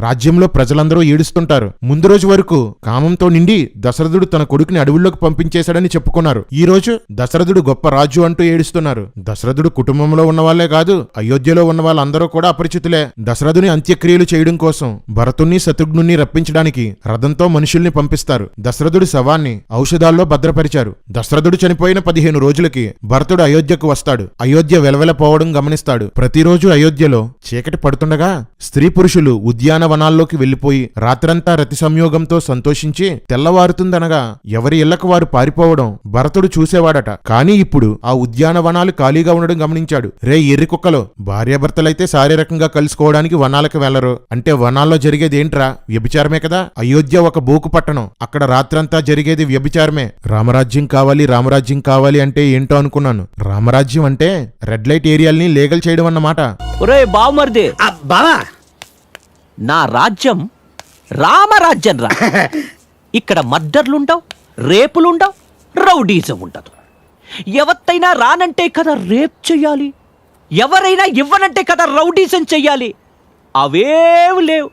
రాజ్యంలో ప్రజలందరూ ఏడుస్తుంటారు. ముందు రోజు వరకు కామంతో నిండి దశరథుడు తన కొడుకుని అడవుల్లోకి పంపించేశాడని చెప్పుకున్నారు. ఈ రోజు దశరథుడు గొప్ప రాజు అంటూ ఏడుస్తున్నారు. దశరథుడు కుటుంబంలో ఉన్న వాళ్లే కాదు, అయోధ్యలో ఉన్న వాళ్ళందరూ కూడా అపరిచితులే. దశరథుని అంత్యక్రియలు చేయడం కోసం భరతుణ్ణి శత్రుఘ్నుణ్ణి రప్పించడానికి రథంతో మనుషుల్ని పంపిస్తారు. దశరథుడి శవాన్ని ఔషధాల్లో భద్రపరిచారు. దశరథుడు చనిపోయిన 15 రోజులకి భరతుడు అయోధ్యకు వస్తాడు. అయోధ్య వెలవెలపోవడం గమనిస్తాడు. ప్రతిరోజు అయోధ్యలో చీకటి పడుతుండగా స్త్రీ పురుషులు ఉద్యాన వనాల్లోకి వెళ్లిపోయి రాత్రంతా రతి సంయోగంతో సంతోషించి తెల్లవారుతుందనగా ఎవరి ఇళ్లకు వారు పారిపోవడం భరతుడు చూసేవాడట. కాని ఇప్పుడు ఆ ఉద్యానవనాలు ఖాళీగా ఉండడం గమనించాడు. రే ఎర్రి కుక్కలో, భార్యాభర్తలైతే శారీరకంగా కలుసుకోవడానికి వనాలకు వెళ్లరు అంటే వనాల్లో జరిగేది ఏంట్రా? వ్యభిచారమే కదా. అయోధ్య ఒక బోకు పట్టణం, అక్కడ రాత్రంతా జరిగేది వ్యభిచారమే. రామరాజ్యం కావాలి రామరాజ్యం కావాలి అంటే ఏంటో అనుకున్నాను. రామరాజ్యం అంటే రెడ్ లైట్ ఏరియాల్ని లీగల్ చేయడం అన్నమాట. ఒరే బావమర్ది, బావా నా రాజ్యం రామరాజ్యం రా. ఇక్కడ మర్డర్లుండవు, రేపులుండవు, రౌడీజం ఉండదు. ఎవరైనా రానంటే కదా రేప్ చెయ్యాలి, ఎవరైనా ఇవ్వనంటే కదా రౌడీసం చెయ్యాలి. అవేవి లేవు.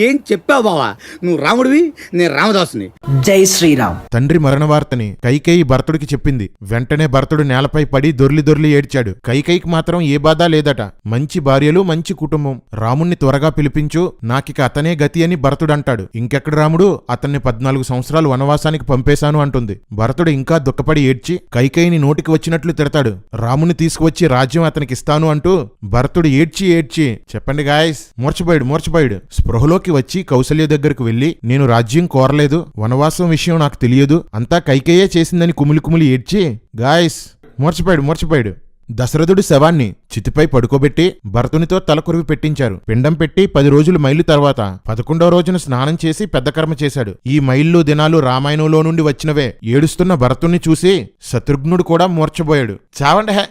ఏం చెప్పావు బావా, నువ్వు రాముడివి, నేను రామదాసుని. జై శ్రీరామ్. తండ్రి మరణ వార్తని కైకేయి భరతుడికి చెప్పింది. వెంటనే భరతుడు నేలపై పడి దొర్లి ఏడ్చాడు. కైకేయికి మాత్రం ఏ బాధ లేదట. మంచి భార్యలు, మంచి కుటుంబం. రాముణ్ణి త్వరగా పిలిపించు, నాకిక అతనే గతి అని భరతుడు అంటాడు. ఇంకెక్కడ రాముడు, అతన్ని 14 సంవత్సరాలు వనవాసానికి పంపేశాను అంటుంది. భరతుడు ఇంకా దుఃఖపడి ఏడ్చి కైకేయిని నోటికి వచ్చినట్లు తిడతాడు. రాముని తీసుకువచ్చి రాజ్యం అతనికి ఇస్తాను అంటూ భరతుడు ఏడ్చి చెప్పండి గాయస్, మూర్చపోయాడు. స్పృహలోకి వచ్చి కౌసల్య దగ్గరకు వెళ్లి, నేను రాజ్యం కోరలేదు, వనవాసం విషయం నాకు తెలియదు, అంతా కైకేయే చేసిందని కుమిలి ఏడ్చి, గాయస్ మూర్చపోయాడు. దశరథుడి శవాన్ని చితిపై పడుకోబెట్టి భరతునితో తలకొరివి పెట్టించారు. పిండం పెట్టి 10 రోజులు మైలు తర్వాత 11వ రోజున స్నానం చేసి పెద్ద కర్మ చేశాడు. ఈ మైళ్ళు దినాలు రామాయణంలో నుండి వచ్చినవే. ఏడుస్తున్న భరతుణ్ణి చూసి శత్రుఘ్నుడు కూడా మూర్చబోయాడు. చావండి హే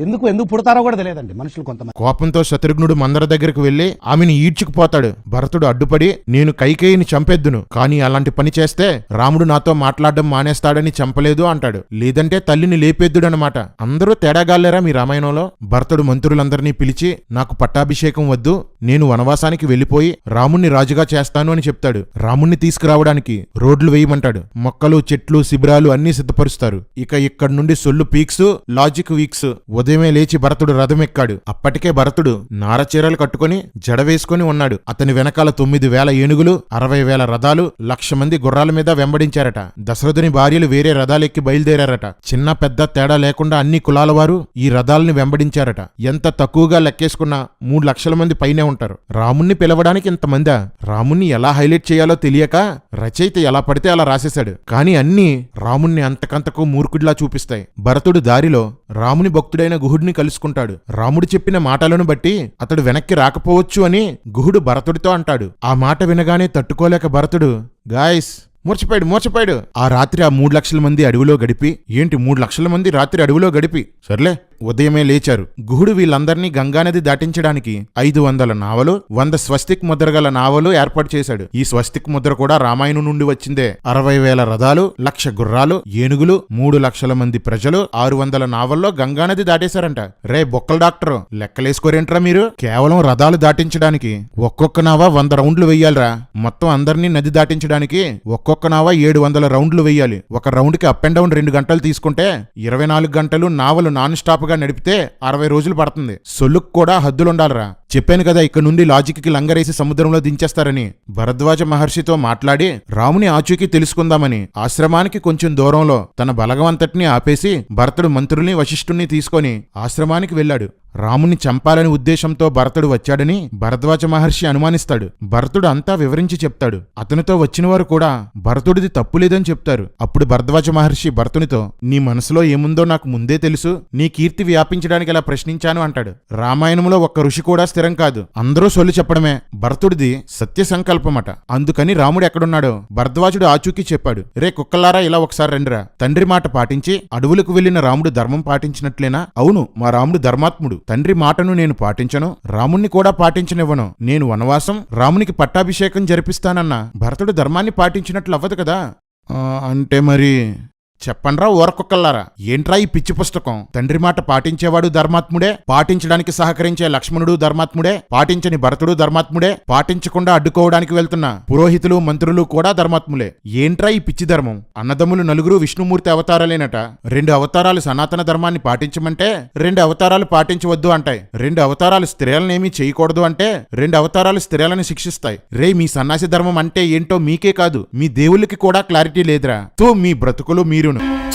ఎందుకు పుడతారో కూడా తెలియదండి మనుషులు కొంతమంది. కోపంతో శత్రుఘ్నుడు మందర దగ్గరకు వెళ్లి ఆమెను ఈడ్చుకుపోతాడు. భరతుడు అడ్డుపడి, నేను కైకేయిని చంపేద్దును, కానీ అలాంటి పని చేస్తే రాముడు నాతో మాట్లాడడం మానేస్తాడని చంపలేదు అంటాడు. లేదంటే తల్లిని లేపేద్దుడనమాట. అందరూ తేడాగాలేరా మీ రామాయణంలో? భరతుడు మంత్రులందరినీ పిలిచి, నాకు పట్టాభిషేకం వద్దు, నేను వనవాసానికి వెళ్లిపోయి రాముణ్ణి రాజుగా చేస్తాను అని చెప్తాడు. రాముణ్ణి తీసుకురావడానికి రోడ్లు వేయమంటాడు. మొక్కలు, చెట్లు, శిబిరాలు అన్నీ సిద్ధపరుస్తారు. ఇక ఇక్కడి నుండి సొల్లు పీక్స్, లాజిక్ వీక్స్. ఉదయమే లేచి భరతుడు రథమెక్కాడు. అప్పటికే భరతుడు నారచీరలు కట్టుకుని జడ వేసుకుని ఉన్నాడు. అతని వెనకాల 9,000 ఏనుగులు, 60,000 రథాలు, 1,00,000 మంది గుర్రాల మీద వెంబడించారట. దశరథుని భార్యలు వేరే రథాలెక్కి బయలుదేరారట. చిన్న పెద్ద తేడా లేకుండా అన్ని కులాల వారు ఈ రథాలని వెంబడించారట. ఎంత తక్కువగా లెక్కేసుకున్నా 3 లక్షల మంది పైనే ఉంటారు. రాముణ్ణి పిలవడానికి ఇంతమందా? రాముణ్ణి ఎలా హైలైట్ చేయాలో తెలియక రచయిత ఎలా పడితే అలా రాసేశాడు. కానీ అన్నీ రాముణ్ణి అంతకంతకు మూర్ఖుడిలా చూపిస్తాయి. భరతుడు దారిలో రాముని భక్తుడైన గుహుడిని కలుసుకుంటాడు. రాముడు చెప్పిన మాటలను బట్టి అతడు వెనక్కి రాకపోవచ్చు అని గుహుడు భరతుడితో అంటాడు. ఆ మాట వినగానే తట్టుకోలేక భరతుడు, గాయస్ మూర్చపోయాడు. ఆ రాత్రి ఆ 3 లక్షల మంది అడవిలో గడిపి, ఏంటి 3 లక్షల మంది రాత్రి అడవిలో గడిపి, సర్లే ఉదయమే లేచారు. గుహుడు వీళ్ళందర్నీ గంగానది దాటించడానికి 500 నావలు, 100 స్వస్తిక్ ముద్రగల నావలు ఏర్పాటు చేశాడు. ఈ స్వస్తిక్ ముద్ర కూడా రామాయణం నుండి వచ్చిందే. 60,000 రథాలు, 1,00,000 గుర్రాలు, ఏనుగులు, 3 లక్షల మంది ప్రజలు 600 నావల్లో గంగానది దాటేశారంట. రే బొక్కల డాక్టర్, లెక్కలేసుకోరేంట్రా మీరు? కేవలం రథాలు దాటించడానికి ఒక్కొక్క నావ 100 రౌండ్లు వెయ్యాలిరా. మొత్తం అందరినీ నది దాటించడానికి ఒక్కొక్క నావ 700 రౌండ్లు వెయ్యాలి. ఒక రౌండ్ కి అప్ అండ్ డౌన్ 2 గంటలు తీసుకుంటే 24 గంటలు నావలు నాన్ స్టాప్ గా నడిపితే 60 రోజులు పడుతుంది. సొల్లుకు కూడా హద్దులుండాలరా. చెప్పాను కదా ఇక్కడ నుండి లాజిక్ కి లంగరేసి సముద్రంలో దించేస్తారని. భరద్వాజ మహర్షితో మాట్లాడి రాముని ఆచూకీ తెలుసుకుందామని ఆశ్రమానికి కొంచెం దూరంలో తన బలగమంతటిని ఆపేసి భరతుడు మంత్రుల్ని, వశిష్ఠుణ్ణి తీసుకొని ఆశ్రమానికి వెళ్ళాడు. రాముని చంపాలని ఉద్దేశంతో భరతుడు వచ్చాడని భరద్వాజ మహర్షి అనుమానిస్తాడు. భరతుడు అంతా వివరించి చెప్తాడు. అతనితో వచ్చిన వారు కూడా భరతుడిది తప్పు లేదని చెప్తారు. అప్పుడు భరద్వాజ మహర్షి భరతునితో, నీ మనసులో ఏముందో నాకు ముందే తెలుసు, నీ కీర్తి వ్యాపించడానికి ఇలా ప్రశ్నించాను అంటాడు. రామాయణంలో ఒక్క ఋషి కూడా స్థిరం కాదు, అందరూ సొల్లు చెప్పడమే. భరతుడిది సత్య సంకల్పమట. అందుకని రాముడు ఎక్కడున్నాడో భరద్వాజుడు ఆచూకీ చెప్పాడు. రే కుక్కలారా, ఇలా ఒకసారి రండిరా. తండ్రి మాట పాటించి అడవులకు వెళ్లిన రాముడు ధర్మం పాటించినట్లేనా? అవును, మా రాముడు ధర్మాత్ముడు. తండ్రి మాటను నేను పాటించను, రాముణ్ణి కూడా పాటించనివ్వను. నేను వనవాసం, రామునికి పట్టాభిషేకం జరిపిస్తానన్నా భరతుడు ధర్మాన్ని పాటించినట్లు అవ్వదు కదా. అంటే మరి చెప్పండ్రా ఓరకొక్కల్లారా, ఏంట్రా ఈ పిచ్చి పుస్తకం? తండ్రి మాట పాటించేవాడు ధర్మాత్ముడే, పాటించడానికి సహకరించే లక్ష్మణుడు ధర్మాత్ముడే, పాటించని భరతుడు ధర్మాత్ముడే, పాటించకుండా అడ్డుకోవడానికి వెళ్తున్న పురోహితులు, మంత్రులు కూడా ధర్మాత్ములే. ఏంట్రా ఈ పిచ్చి ధర్మం? అన్నదమ్ములు 4 విష్ణుమూర్తి అవతారాలేనట. 2 అవతారాలు సనాతన ధర్మాన్ని పాటించమంటే 2 అవతారాలు పాటించవద్దు అంటాయి. 2 అవతారాలు స్త్రీలనేమీ చేయకూడదు అంటే 2 అవతారాలు స్త్రీలను శిక్షిస్తాయి. రే, మీ సన్యాసి ధర్మం అంటే ఏంటో మీకే కాదు మీ దేవుళ్ళకి కూడా క్లారిటీ లేదురా. తో మీ బ్రతుకులు మీరు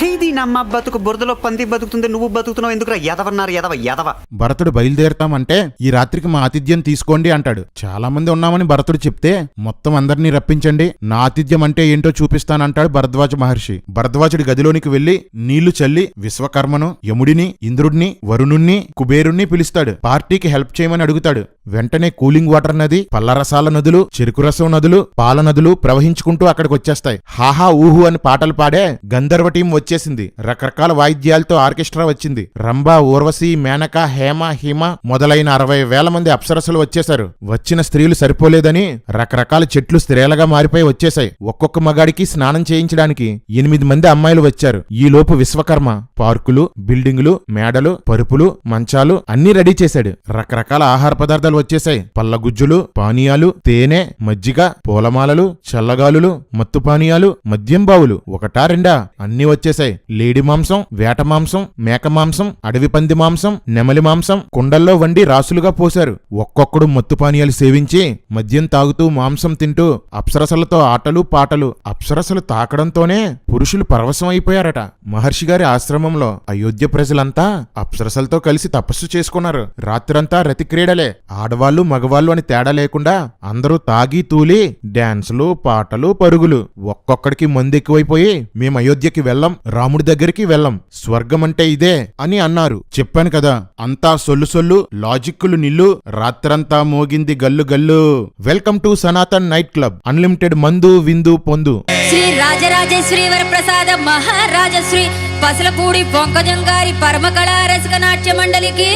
చేది నమ్మ బతుకు బురదలో పంది బతుకుతుంది, నువ్వు బతుకుతున్నావు ఎందుకురా? ఎదవన్నారు ఎదవ. భరతుడు బయలుదేరతామంటే ఈ రాత్రికి మా ఆతిథ్యం తీసుకోండి అంటాడు. చాలా మంది ఉన్నామని భరతుడు చెప్తే మొత్తం అందరినీ రప్పించండి, నా ఆతిథ్యం అంటే ఏంటో చూపిస్తానంటాడు భరద్వాజ మహర్షి. భరద్వాజుడి గదిలోనికి వెళ్లి నీళ్లు చల్లి విశ్వకర్మను, యముడిని, ఇంద్రుడిని, వరుణుణ్ణి, కుబేరుణ్ణి పిలుస్తాడు. పార్టీకి హెల్ప్ చేయమని అడుగుతాడు. వెంటనే కూలింగ్ వాటర్ నది, పల్లరసాల నదులు, చెరుకు రసం నదులు, పాల నదులు ప్రవహించుకుంటూ అక్కడికి వచ్చేస్తాయి. హాహా ఊహు అని పాటలు పాడే గంధర్వ టీం వచ్చేసింది. వచ్చింది. రకరకాల వాయిద్యాలతో ఆర్కెస్ట్రా వచ్చింది. రంభ, ఊర్వశి, మేనక, హేమ, హిమ మొదలైన 60,000 మంది అప్సరసలు వచ్చేశారు. వచ్చిన స్త్రీలు సరిపోలేదని రకరకాల చెట్లు స్త్రీలుగా మారిపోయి వచ్చేశాయి. ఒక్కొక్క మగాడికి స్నానం చేయించడానికి 8 మంది అమ్మాయిలు వచ్చారు. ఈలోపు విశ్వకర్మ పార్కులు, బిల్డింగులు, మేడలు, పరుపులు, మంచాలు అన్నీ రెడీ చేశాడు. రకరకాల ఆహార పదార్థాలు వచ్చేశాయి. పళ్ళగుజ్జులు, పానీయాలు, తేనె, మజ్జిగ, పూలమాలలు, చల్లగాలులు, మత్తు పానీయాలు, మద్యం బావులు, ఒకటా రెండా అన్నీ వచ్చేశాయి. లేడి మాంసం, వేట మాంసం, మేక మాంసం, అడవి పంది మాంసం, నెమలి మాంసం కుండల్లో వండి రాసులుగా పోశారు. ఒక్కొక్కడు మత్తు పానీయాలు సేవించి మద్యం తాగుతూ మాంసం తింటూ అప్సరసలతో ఆటలు పాటలు. అప్సరసలు తాకడంతోనే పురుషులు పరవశం అయిపోయారట. మహర్షి గారి ఆశ్రమంలో అయోధ్య ప్రజలంతా అప్సరసలతో కలిసి తపస్సు చేసుకున్నారు. రాత్రంతా రతి క్రీడలే. ఆడవాళ్లు మగవాళ్ళు అని తేడా లేకుండా అందరూ తాగి తూలి డాన్సులు, పాటలు, పరుగులు. ఒక్కొక్కడికి మందు ఎక్కువైపోయి మేము అయోధ్యకి వెళ్ళం, రాముడి దగ్గరికి వెళ్ళం, స్వర్గం అంటే ఇదే అని అన్నారు. చెప్పాను కదా, అంతా సొల్లు సొల్లు, లాజిక్కులు నిల్లు. రాత్రంతా మోగింది గల్లు గల్లు. Welcome to Sanatan night club. Unlimited మందు, విందు, పొందు. శ్రీ రాజరాజేశ్వరి వరప్రసాద మహారాజశ్రీ పసలపూడి పొంకజంగారి పరమకళా రసిక నాట్య మండలికి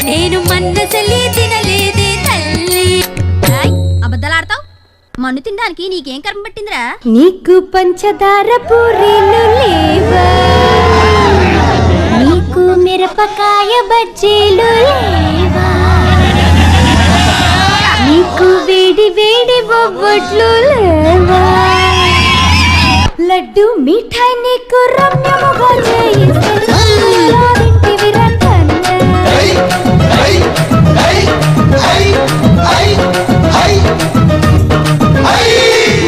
నేను మన్నసలి తినలేదే తల్లి. అబద్ధాలాడతావు? మన్ను తినడానికి నీకేం కర్మ పట్టిందిరా? నీకు పంచదార పూరీలు లేవా? నీకు మిరపకాయ బజ్జీలు లేవా? నీకు వేడి వేడి బొబ్బట్లు లేవా? లడ్డు మిఠాయి నీకు రమ్యముగా చేయిస్తే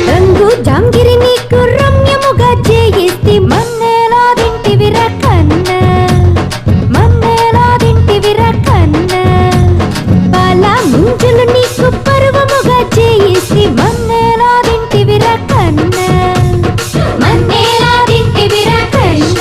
రంగు జాంగిరి నీకు రమ్యముగా చేయిస్తే మన్నేలా తింటివి రకన్న, మన్నేలా తింటివి రకన్న. పాల ముంజలు నీకు పర్వముగా చేయిస్తే మన్నేలా తింటివి రకన్న, మన్నేలా తింటివి రకన్న.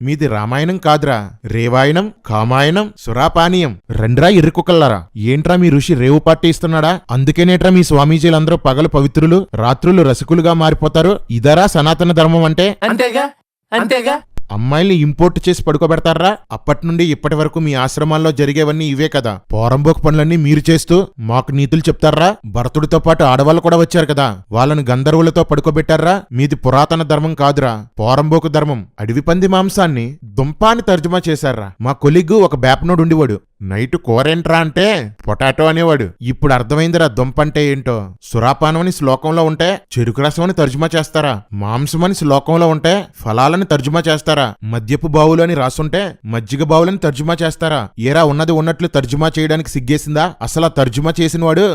మీది రామాయణం కాదురా, రేవాయణం, కామాయణం, సురాపానీయం. రండ్రా ఇరుకుకల్లారా. ఏంట్రా మీ ఋషి రేవు పార్టీ ఇస్తున్నాడా? అందుకేనేట్రా మీ స్వామీజీలందరూ పగలు పవిత్రులు, రాత్రులు రసికులుగా మారిపోతారు. ఇదరా సనాతన ధర్మం అంటే? అంతేగా అంతేగా. అమ్మాయిల్ని ఇంపోర్ట్ చేసి పడుకోబెడతారా? అప్పటి నుండి ఇప్పటి వరకు మీ ఆశ్రమాల్లో జరిగేవన్నీ ఇవే కదా. పోరంబోకు పనులన్నీ మీరు చేస్తూ మాకు నీతులు చెప్తారా? భరతుడితో పాటు ఆడవాళ్ళు కూడా వచ్చారు కదా, వాళ్ళని గంధర్వులతో పడుకోబెట్టారా? మీది పురాతన ధర్మం కాదురా, పోరంబోకు ధర్మం. అడవి పంది మాంసాన్ని దుంపాని తర్జుమా చేశారా. మా కొలిగ్గు ఒక బేపనోడు ఉండివాడు. నైట్ కూరేంట్రా అంటే పొటాటో అనేవాడు. ఇప్పుడు అర్థమైందిరా దుంపంటే ఏంటో. సురాపానం అని శ్లోకంలో ఉంటే చెరుకు రసం అని తర్జుమా చేస్తారా? మాంసం అని శ్లోకంలో ఉంటే ఫలాలని తర్జుమా చేస్తారా? మద్యపు బావులు అని రాసుంటే మజ్జిగ బావులని తర్జుమా చేస్తారా? ఏరా ఉన్నది ఉన్నట్లు తర్జుమా చేయడానికి సిగ్గేసిందా? అసలు తర్జుమా చేసినవాడు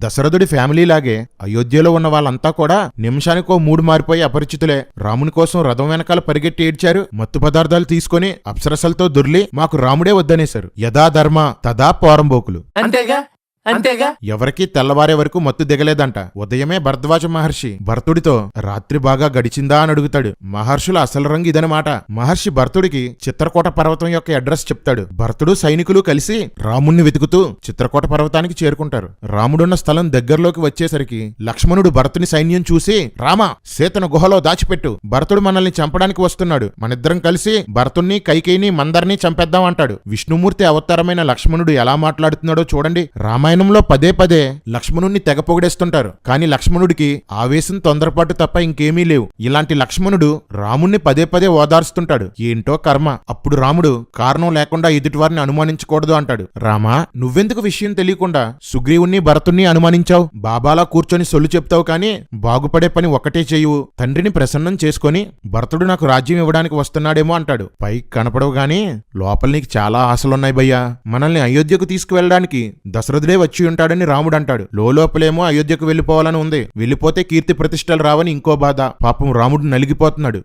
దశరథుడి ఫ్యామిలీ లాగే అయోధ్యలో ఉన్న వాళ్ళంతా కూడా నిమిషానికో మూడు మారిపోయి అపరిచితులే. రాముని కోసం రథం వెనకాల పరిగెట్టి ఏడ్చారు. మత్తు పదార్థాలు తీసుకుని అప్సరసలతో దొర్లి మాకు రాముడే వద్దనేశారు. యథా ధర్మ తదా పోరంబోకులు. అంతేగా అంతేగా. ఎవరికీ తెల్లవారే వరకు మత్తు దిగలేదంట. ఉదయమే భరద్వాజ మహర్షి భరతుడితో రాత్రి బాగా గడిచిందా అని అడుగుతాడు. మహర్షుల అసలు రంగు ఇదనమాట. మహర్షి భరతుడికి చిత్రకూట పర్వతం యొక్క అడ్రస్ చెప్తాడు. భరతుడు సైనికులు కలిసి రాముణ్ణి వెతుకుతూ చిత్రకూట పర్వతానికి చేరుకుంటారు. రాముడున్న స్థలం దగ్గరలోకి వచ్చేసరికి లక్ష్మణుడు భరతుని సైన్యం చూసి, రామా, సీతను గుహలో దాచిపెట్టు, భరతుడు మనల్ని చంపడానికి వస్తున్నాడు, మనిద్దరం కలిసి భరతుణ్ణి, కైకేయిని, మందర్ని చంపేద్దాం అంటాడు. విష్ణుమూర్తి అవతారమైన లక్ష్మణుడు ఎలా మాట్లాడుతున్నాడో చూడండి. రామాయణంలో పదే పదే లక్ష్మణుడిని తెగ పొగిడేస్తుంటారు. కానీ లక్ష్మణుడికి ఆవేశం, తొందరపాటు తప్ప ఇంకేమీ లేవు. ఇలాంటి లక్ష్మణుడు రాముణ్ణి పదే పదే ఓదార్స్తుంటాడు. ఏంటో కర్మ. అప్పుడు రాముడు కారణం లేకుండా ఎదుటివారిని అనుమానించకూడదు అంటాడు. రామా, నువ్వెందుకు విషయం తెలియకుండా సుగ్రీవుణ్ణి, భరతుణ్ణి అనుమానించావు? బాబాలా కూర్చొని సొల్లు చెప్తావు కానీ బాగుపడే పని ఒక్కటే చెయ్యు. తండ్రిని ప్రసన్నం చేసుకొని భరతుడు నాకు రాజ్యం ఇవ్వడానికి వస్తున్నాడేమో అంటాడు. పైకి కనపడవు గాని లోపల నీకు చాలా ఆశలున్నాయి భయ్యా. మనల్ని అయోధ్యకు తీసుకువెళ్ళడానికి దశరథుడే వచ్చి ఉంటాడని రాముడు అంటాడు. లోపలేమో అయోధ్యకు వెళ్లిపోవాలని ఉంది. వెళ్లిపోతే కీర్తి ప్రతిష్టలు రావని ఇంకో బాధ. పాపం రాముడు నలిగిపోతున్నాడు.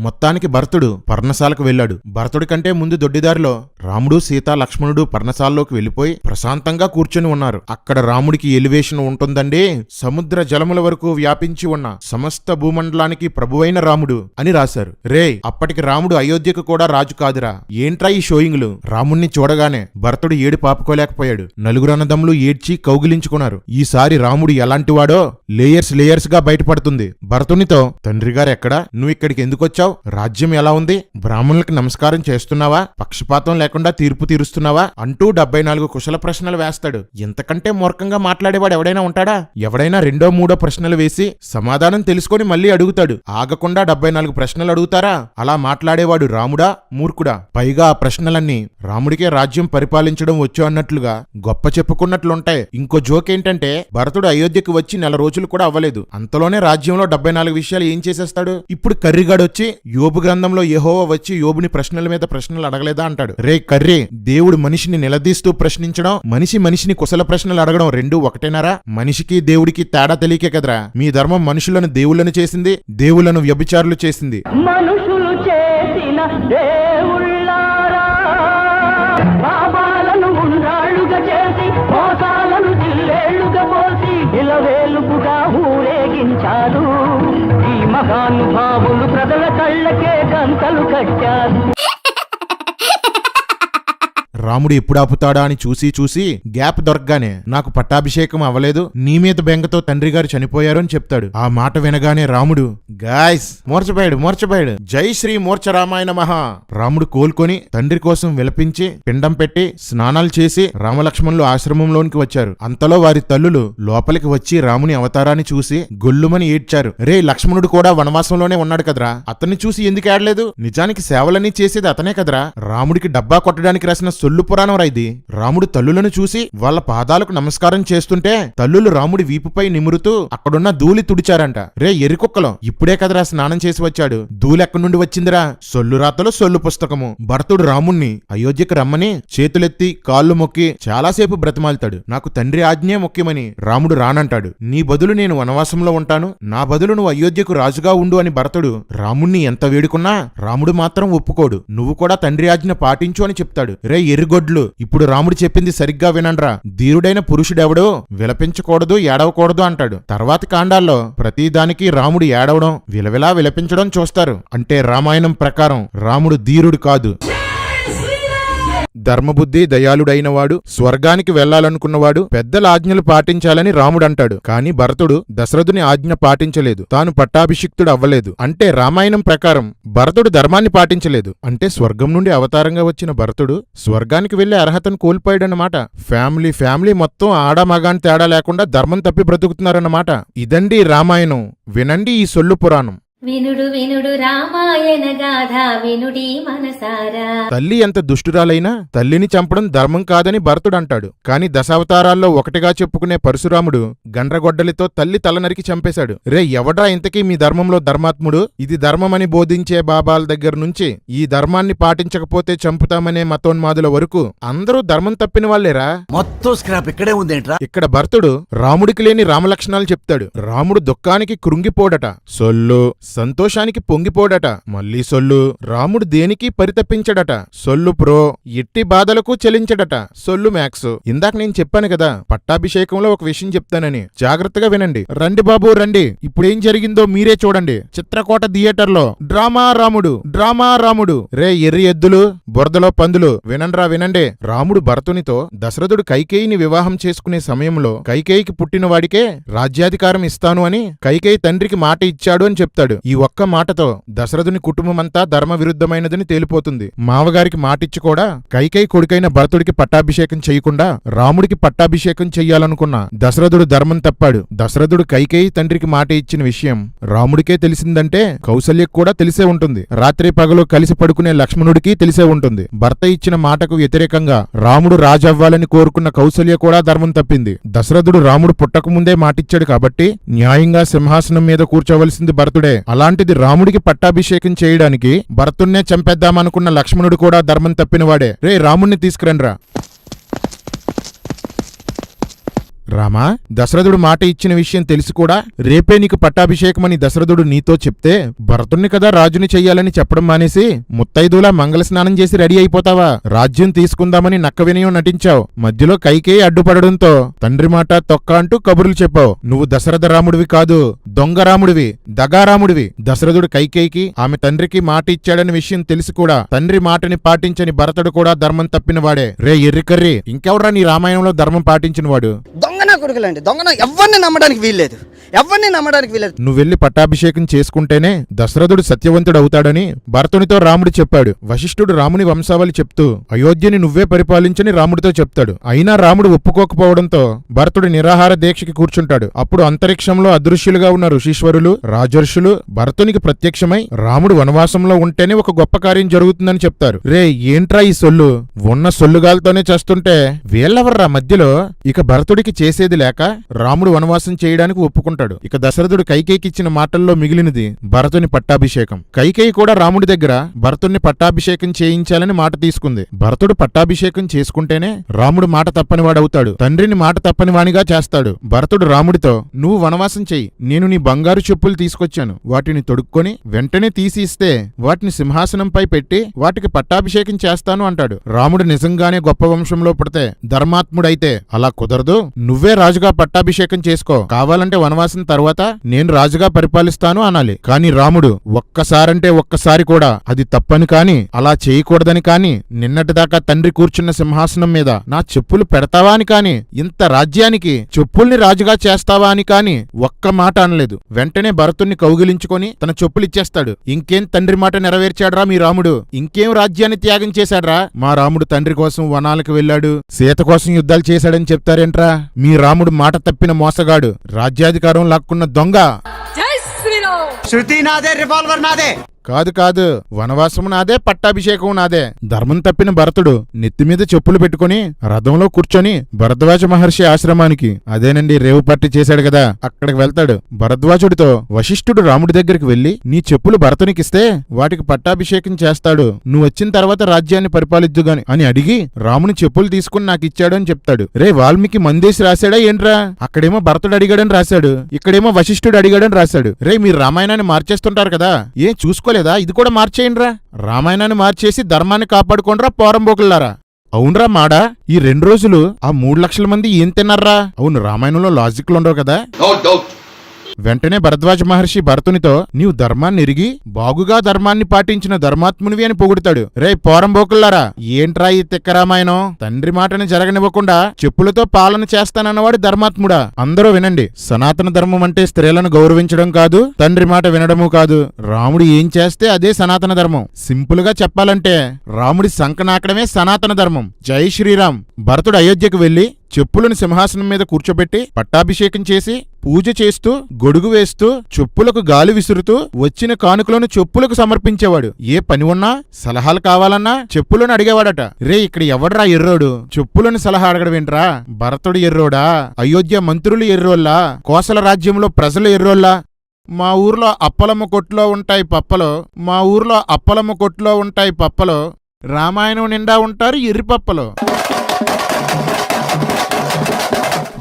మొత్తానికి భరతుడు పర్ణశాలకు వెళ్ళాడు. భరతుడి కంటే ముందు దొడ్డిదారిలో రాముడు, సీత, లక్ష్మణుడు పర్ణశాలలోకి వెళ్లిపోయి ప్రశాంతంగా కూర్చొని ఉన్నారు. అక్కడ రాముడికి ఎలివేషన్ ఉంటుందండి. సముద్ర జలముల వరకు వ్యాపించి ఉన్న సమస్త భూమండలానికి ప్రభువైన రాముడు అని రాశారు. అప్పటికి రాముడు అయోధ్యకు కూడా రాజు కాదురా. ఏంట్రా ఈ షోయింగ్లు? రాముణ్ణి చూడగానే భరతుడు ఏడు పాపుకోలేకపోయాడు. నలుగురు అన్నదమ్ములు ఏడ్చి కౌగిలించుకున్నారు. ఈసారి రాముడు ఎలాంటివాడో లేయర్స్ గా బయటపడుతుంది. భరతునితో, తండ్రి గారు ఎక్కడా? నువ్వు ఇక్కడికి ఎందుకొచ్చావు? రాజ్యం ఎలా ఉంది? బ్రాహ్మణులకు నమస్కారం చేస్తున్నావా? పక్షపాతం లేకుండా తీర్పు తీరుస్తున్నావా? అంటూ 74 కుశల ప్రశ్నలు వేస్తాడు. ఇంతకంటే మూర్ఖంగా మాట్లాడేవాడు ఎవడైనా ఉంటాడా? ఎవడైనా రెండో మూడో ప్రశ్నలు వేసి సమాధానం తెలుసుకొని మళ్ళీ అడుగుతాడు. ఆగకుండా 74 ప్రశ్నలు అడుగుతారా? అలా మాట్లాడేవాడు రాముడా, మూర్ఖుడా? పైగా ఆ ప్రశ్నలన్నీ రాముడికే రాజ్యం పరిపాలించడం వచ్చు అన్నట్లుగా గొప్ప చెప్పుకున్నట్లుంటాయి. ఇంకో జోక్ ఏంటంటే, భరతుడు అయోధ్యకు వచ్చి 1 నెల రోజులు కూడా అవ్వలేదు. అంతలోనే రాజ్యంలో 74 విషయాలు ఏం చేసేస్తాడు? ఇప్పుడు కర్రిగాడొచ్చి యోబు గ్రంథంలో యెహోవా వచ్చి యోబుని ప్రశ్నల మీద ప్రశ్నలు అడగలేదా అంటాడు. కర్రీ, దేవుడు మనిషిని నిలదీస్తూ ప్రశ్నించడం, మనిషిని కుశల ప్రశ్నలు అడగడం రెండూ ఒకటేనారా? మనిషికి దేవుడికి తేడా తెలియకే కదరా మీ ధర్మం మనుషులను దేవుళ్ళను చేసింది, దేవుళ్లను వ్యభిచారులు చేసింది. మనుషులు చేసిన దేవుళ్ళారా, పాపాలను ఉండ్రాళ్ళుగా చేసి మోసాలను జిల్లేళ్లుగా పోసి ఇలవేలుపుగా ఊరేగించారు. ఈ మహానుభావులు ప్రజల కళ్ళకే గంతలు కట్టారు. రాముడు ఎప్పుడు ఆపుతాడా అని చూసి గ్యాప్ దొరకగానే, నాకు పట్టాభిషేకం అవ్వలేదు, నీ మీద బెంగతో తండ్రి గారు చనిపోయారు అని చెప్తాడు. ఆ మాట వినగానే రాముడు గాయ్స్ మూర్చపోయాడు. జై శ్రీ మూర్ఛ రామాయణ మహా. రాముడు కోలుకొని తండ్రి కోసం విలపించి పిండం పెట్టి స్నానాలు చేసి రామలక్ష్మణులు ఆశ్రమంలోనికి వచ్చారు. అంతలో వారి తల్లులు లోపలికి వచ్చి రాముని అవతారాన్ని చూసి గొల్లుమని ఏడ్చారు. లక్ష్మణుడు కూడా వనవాసంలోనే ఉన్నాడు కదరా, అతన్ని చూసి ఎందుకు ఏడలేదు? నిజానికి సేవలన్నీ చేసేది అతనే కదరా. రాముడికి డబ్బా కొట్టడానికి రాసిన సొల్లు పురాణం రైది. రాముడు తల్లులను చూసి వాళ్ళ పాదాలకు నమస్కారం చేస్తుంటే తల్లులు రాముడి వీపుపై నిమురుతూ అక్కడున్న ధూళి తుడిచారంట. ఎరికొక్కలో ఇప్పుడే కదరా స్నానం చేసి వచ్చాడు, ధూళి ఎక్కడి నుండి వచ్చిందిరా? సొల్లు రాతలో సొల్లు పుస్తకము. భరతుడు రాముణ్ణి అయోధ్యకు రమ్మని చేతులెత్తి కాళ్ళు మొక్కి చాలాసేపు బ్రతిమాలుతాడు. నాకు తండ్రి ఆజ్ఞే ముఖ్యమని. రాముడు రానంటాడు. నీ బదులు నేను వనవాసంలో ఉంటాను, నా బదులు నువ్వు అయోధ్యకు రాజుగా ఉండు అని భరతుడు రాముణ్ణి ఎంత వేడుకున్నా రాముడు మాత్రం ఒప్పుకోడు. నువ్వు కూడా తండ్రి ఆజ్ఞ పాటించు అని చెప్తాడు. ఎర్రిగొడ్లు, ఇప్పుడు రాముడు చెప్పింది సరిగ్గా వినండ్రా. ధీరుడైన పురుషుడెవడో విలపించకూడదు, ఏడవకూడదు అంటాడు. తర్వాతి కాండాల్లో ప్రతిదానికి రాముడు ఏడవడం, విలవిలా విలపించడం చూస్తారు. అంటే రామాయణం ప్రకారం రాముడు ధీరుడు కాదు, ధర్మబుద్ధి దయాళుడైనవాడు, స్వర్గానికి వెళ్లాలనుకున్నవాడు, పెద్దల ఆజ్ఞలు పాటించాలని రాముడు అంటాడు. కాని భరతుడు దశరథుని ఆజ్ఞ పాటించలేదు, తాను పట్టాభిషిక్తుడు అవ్వలేదు. అంటే రామాయణం ప్రకారం భరతుడు ధర్మాన్ని పాటించలేదు. అంటే స్వర్గం నుండి అవతారంగా వచ్చిన భరతుడు స్వర్గానికి వెళ్లే అర్హతను కోల్పోయాడన్నమాట. ఫ్యామిలీ మొత్తం ఆడామగాని తేడా లేకుండా ధర్మం తప్పి బ్రతుకుతున్నారన్నమాట. ఇదండి రామాయణం. వినండి ఈ సొల్లు పురాణం. వినుడు వినుడు రామాయణ గాథ వినుడి మనసారా. తల్లి ఎంత దుష్టురాలైనా తల్లిని చంపడం ధర్మం కాదని భరతుడు అంటాడు. కాని దశావతారాల్లో ఒకటిగా చెప్పుకునే పరశురాముడు గండ్రగొడ్డలితో తల్లి తల నరికి చంపేశాడు. ఎవడ్రా ఇంతకీ మీ ధర్మంలో ధర్మాత్ముడు? ఇది ధర్మమని బోధించే బాబాల దగ్గర నుంచి ఈ ధర్మాన్ని పాటించకపోతే చంపుతామనే మతోన్మాదుల వరకు అందరూ ధర్మం తప్పిన వాళ్లేరా. మొత్తం స్క్రాప్ ఇక్కడే ఉందేంట్రా? ఇక్కడ భరతుడు రాముడికి లేని రామలక్షణాలు చెప్తాడు. రాముడు దుఃఖానికి కృంగిపోడట, సొల్లు. సంతోషానికి పొంగిపోడట, మళ్ళీ సొల్లు. రాముడు దేనికి పరితపించడట, సొల్లు ప్రో. ఎట్టి బాధలకు చెలించడట, సొల్లు మ్యాక్స్. ఇందాక నేను చెప్పాను కదా పట్టాభిషేకంలో ఒక విషయం చెప్తానని, జాగ్రత్తగా వినండి. రండి బాబు రండి, ఇప్పుడేం జరిగిందో మీరే చూడండి. చిత్రకోట థియేటర్లో డ్రామా రాముడు. ఎర్రి ఎద్దులు, బురదలో పందులు, వినండి. రాముడు భరతునితో దశరథుడు కైకేయిని వివాహం చేసుకునే సమయంలో కైకేయికి పుట్టిన వాడికే రాజ్యాధికారం ఇస్తాను అని కైకేయి తండ్రికి మాట ఇచ్చాడు అని చెప్తాడు. ఈ ఒక్క మాటతో దశరథుని కుటుంబమంతా ధర్మ విరుద్ధమైనదని తేలిపోతుంది. మావగారికి మాటిచ్చి కూడా కైకేయి కొడుకైన భరతుడికి పట్టాభిషేకం చేయకుండా రాముడికి పట్టాభిషేకం చెయ్యాలనుకున్న దశరథుడు ధర్మం తప్పాడు. దశరథుడు కైకేయి తండ్రికి మాట ఇచ్చిన విషయం రాముడికే తెలిసిందంటే కౌసల్యకు కూడా తెలిసే ఉంటుంది. రాత్రి పగలు కలిసి పడుకునే లక్ష్మణుడికి తెలిసే ఉంటుంది. భర్త ఇచ్చిన మాటకు వ్యతిరేకంగా రాముడు రాజవ్వాలని కోరుకున్న కౌసల్య కూడా ధర్మం తప్పింది. దశరథుడు రాముడు పుట్టకముందే మాటిచ్చాడు కాబట్టి న్యాయంగా సింహాసనం మీద కూర్చోవలసింది భరతుడే. అలాంటిది రాముడికి పట్టాభిషేకం చేయడానికి భరతున్నే చంపేద్దామనుకున్న లక్ష్మణుడు కూడా ధర్మం తప్పినవాడే. రాముణ్ణి తీసుకురండ్రా. రామా, దశరథుడు మాట ఇచ్చిన విషయం తెలిసి కూడా రేపే నీకు పట్టాభిషేకమని దశరథుడు నీతో చెప్తే భరతుణ్ణి కదా రాజుని చెయ్యాలని చెప్పడం మానేసి ముత్తైదులా మంగళ స్నానం చేసి రెడీ అయిపోతావా? రాజ్యం తీసుకుందామని నక్క వినయం నటించావు. మధ్యలో కైకేయి అడ్డుపడడంతో తండ్రి మాట తొక్క అంటూ కబుర్లు చెప్పావు. నువ్వు దశరథ రాముడివి కాదు, దొంగ రాముడివి, దగారాముడివి. దశరథుడు కైకేయికి ఆమె తండ్రికి మాట ఇచ్చాడని విషయం తెలిసి కూడా తండ్రి మాటని పాటించని భరతుడు కూడా ధర్మం తప్పినవాడే. రే ఎర్రికర్రి, ఇంకెవడ్రా నీ రామాయణంలో ధర్మం పాటించినవాడు? దొంగన కొడుకులండి, దొంగన ఎవరిని నమ్మడానికి వీల్లేదు, ఎవరిని నమ్మడానికి వీల్లేదు. నువ్వెళ్లి పట్టాభిషేకం చేసుకుంటేనే దశరథుడు సత్యవంతుడవుతాడని భరతునితో రాముడు చెప్పాడు. వశిష్ఠుడు రాముని వంశావళి చెప్తూ అయోధ్యని నువ్వే పరిపాలించని రాముడితో చెప్తాడు. అయినా రాముడు ఒప్పుకోకపోవడంతో భరతుడు నిరాహార దీక్షకి కూర్చుంటాడు. అప్పుడు అంతరిక్షంలో అదృశ్యులుగా ఉన్న ఋషీశ్వరులు, రాజర్షులు భరతునికి ప్రత్యక్షమై రాముడు వనవాసంలో ఉంటేనే ఒక గొప్ప కార్యం జరుగుతుందని చెప్తారు. రే ఏంట్రా ఈ సొల్లు? ఉన్న సొల్లుగాలతోనే చేస్తుంటే వీళ్ళెవర్రా మధ్యలో? ఇక భరతుడికి చేసేది లేక రాముడు వనవాసం చేయడానికి ఒప్పుకుంటాడు. ఇక దశరథుడు కైకేయికిచ్చిన మాటల్లో మిగిలినది భరతుని పట్టాభిషేకం. కైకేయి కూడా రాముడి దగ్గర భరతుణ్ణి పట్టాభిషేకం చేయించాలని మాట తీసుకుంది. భరతుడు పట్టాభిషేకం చేసుకుంటేనే రాముడు మాట తప్పని వాడవుతాడు, తండ్రిని మాట తప్పని వానిగా చేస్తాడు. భరతుడు రాముడితో నువ్వు వనవాసం చెయ్యి, నేను నీ బంగారు చెప్పులు తీసుకొచ్చాను, వాటిని తొడుక్కొని వెంటనే తీసి ఇస్తే వాటిని సింహాసనంపై పెట్టి వాటికి పట్టాభిషేకం చేస్తాను అంటాడు. రాముడు నిజంగానే గొప్ప వంశంలో పుడితే ధర్మాత్ముడైతే అలా కుదరదు, నువ్వే రాజుగా పట్టాభిషేకం చేసుకో, కావాలంటే వనవాసం తర్వాత నేను రాజుగా పరిపాలిస్తాను అనాలి. కాని రాముడు ఒక్కసారంటే ఒక్కసారి కూడా అది తప్పని కాని అలా చేయకూడదని కాని నిన్నటిదాకా తండ్రి కూర్చున్న సింహాసనం మీద నా చెప్పులు పెడతావా అని కాని ఇంత రాజ్యానికి చెప్పుల్ని రాజుగా చేస్తావా అని కాని ఒక్క మాట అనలేదు. వెంటనే భరతుణ్ణి కౌగిలించుకొని తన చెప్పులిచ్చేస్తాడు. ఇంకేం తండ్రి మాట నెరవేర్చాడ్రా మీ రాముడు? ఇంకేం రాజ్యాన్ని త్యాగం చేశాడ్రా? మా రాముడు తండ్రి కోసం వనాలకు వెళ్ళాడు, సీత కోసం యుద్ధాలు చేశాడని చెప్తారేంట్రా? మీ రాముడు మాట తప్పిన మోసగాడు, రాజ్యాధికారం లాక్కున్న దొంగ. శృతి నాదే, రివాల్వర్ నాదే. కాదు కాదు, వనవాసము నాదే, పట్టాభిషేకం నాదే. ధర్మం తప్పిన భరతుడు నెత్తిమీద చెప్పులు పెట్టుకుని రథంలో కూర్చొని భరద్వాజ మహర్షి ఆశ్రమానికి, అదేనండి రేవు పట్టి చేశాడు కదా, అక్కడికి వెళ్తాడు. భరద్వాజుడితో వశిష్ఠుడు రాముడి దగ్గరికి వెళ్లి నీ చెప్పులు భరతునికిస్తే వాటికి పట్టాభిషేకం చేస్తాడు, నువ్వు వచ్చిన తర్వాత రాజ్యాన్ని పరిపాలిద్దుగాని అని అడిగి రాముని చెప్పులు తీసుకుని నాకు ఇచ్చాడు అని చెప్తాడు. రే వాల్మీకి మందేసి రాశాడా ఏంట్రా? అక్కడేమో భరతుడు అడిగాడని రాశాడు, ఇక్కడేమో వశిష్ఠుడు అడిగాడని రాశాడు. రే మీరు రామాయణాన్ని మార్చేస్తుంటారు కదా, ఏం చూసుకో లేదా? ఇది కూడా మార్చేయండిరా. రామాయణాన్ని మార్చేసి ధర్మాన్ని కాపాడుకోండిరా పోరంబోకుల్లారా. అవునరా మాడా, ఈ 2 రోజులు ఆ 3 లక్షల మంది ఏం తిన్నారా? అవును, రామాయణంలో లాజిక్లు ఉండవు కదా. వెంటనే భరద్వాజ మహర్షి భరతునితో నీవు ధర్మాన్ని ఎరిగి బాగుగా ధర్మాన్ని పాటించిన ధర్మాత్మునివి అని పొగుడుతాడు. రే పోరంబోకుల్లారా, ఏంట్రా ఈ తిక్క రామాయణం? తండ్రి మాటని జరగనివ్వకుండా చెప్పులతో పాలన చేస్తానన్నవాడు ధర్మాత్ముడా? అందరూ వినండి, సనాతన ధర్మం అంటే స్త్రీలను గౌరవించడం కాదు, తండ్రి మాట వినడము కాదు. రాముడు ఏం చేస్తే అదే సనాతన ధర్మం. సింపుల్ గా చెప్పాలంటే రాముడి సంకనాకడమే సనాతన ధర్మం. జై శ్రీరామ్. భరతుడు అయోధ్యకు వెళ్లి చెప్పులను సింహాసనం మీద కూర్చోబెట్టి పట్టాభిషేకం చేసి పూజ చేస్తూ గొడుగు వేస్తూ చెప్పులకు గాలి విసురుతూ వచ్చిన కానుకలను చెప్పులకు సమర్పించేవాడు. ఏ పని ఉన్నా సలహాలు కావాలన్నా చెప్పులను అడిగేవాడట. రే ఇక్కడ ఎవడ్రా ఎర్రోడు? చెప్పులను సలహా అడగడమేంట్రా? భరతుడు ఎర్రోడా? అయోధ్య మంత్రులు ఎర్రోల్లా? కోసల రాజ్యంలో ప్రజలు ఎర్రోల్లా? మా ఊర్లో అప్పలమ్మ కొట్లో ఉంటాయి పప్పలో, మా ఊర్లో అప్పలమ్మ కొట్లో ఉంటాయి పప్పలో, రామాయణం నిండా ఉంటారు ఎర్రిపప్పలో.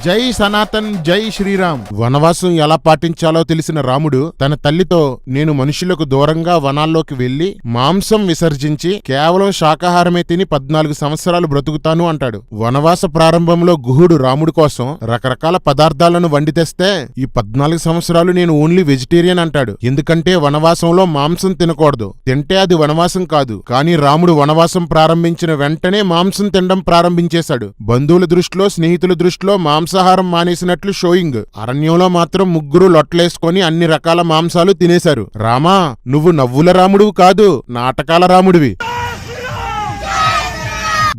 జై సనాతన్, జై శ్రీరామ్. వనవాసం ఎలా పాటించాలో తెలిసిన రాముడు తన తల్లితో నేను మనుషులకు దూరంగా వనాల్లోకి వెళ్లి మాంసం విసర్జించి కేవలం శాకాహారమే తిని 14 సంవత్సరాలు బ్రతుకుతాను అంటాడు. వనవాస ప్రారంభంలో గుహుడు రాముడి కోసం రకరకాల పదార్థాలను వండి తెస్తే ఈ 14 సంవత్సరాలు నేను ఓన్లీ వెజిటేరియన్ అంటాడు. ఎందుకంటే వనవాసంలో మాంసం తినకూడదు, తింటే అది వనవాసం కాదు. కానీ రాముడు వనవాసం ప్రారంభించిన వెంటనే మాంసం తినడం ప్రారంభించేశాడు. బంధువుల దృష్టిలో, స్నేహితుల దృష్టిలో మాంసాహారం మానేసినట్లు షోయింగ్. అరణ్యంలో మాత్రం 3 లొట్లేసుకొని అన్ని రకాల మాంసాలు తినేశారు. రామా, నువ్వు నవ్వుల రాముడివి కాదు, నాటకాల రాముడివి.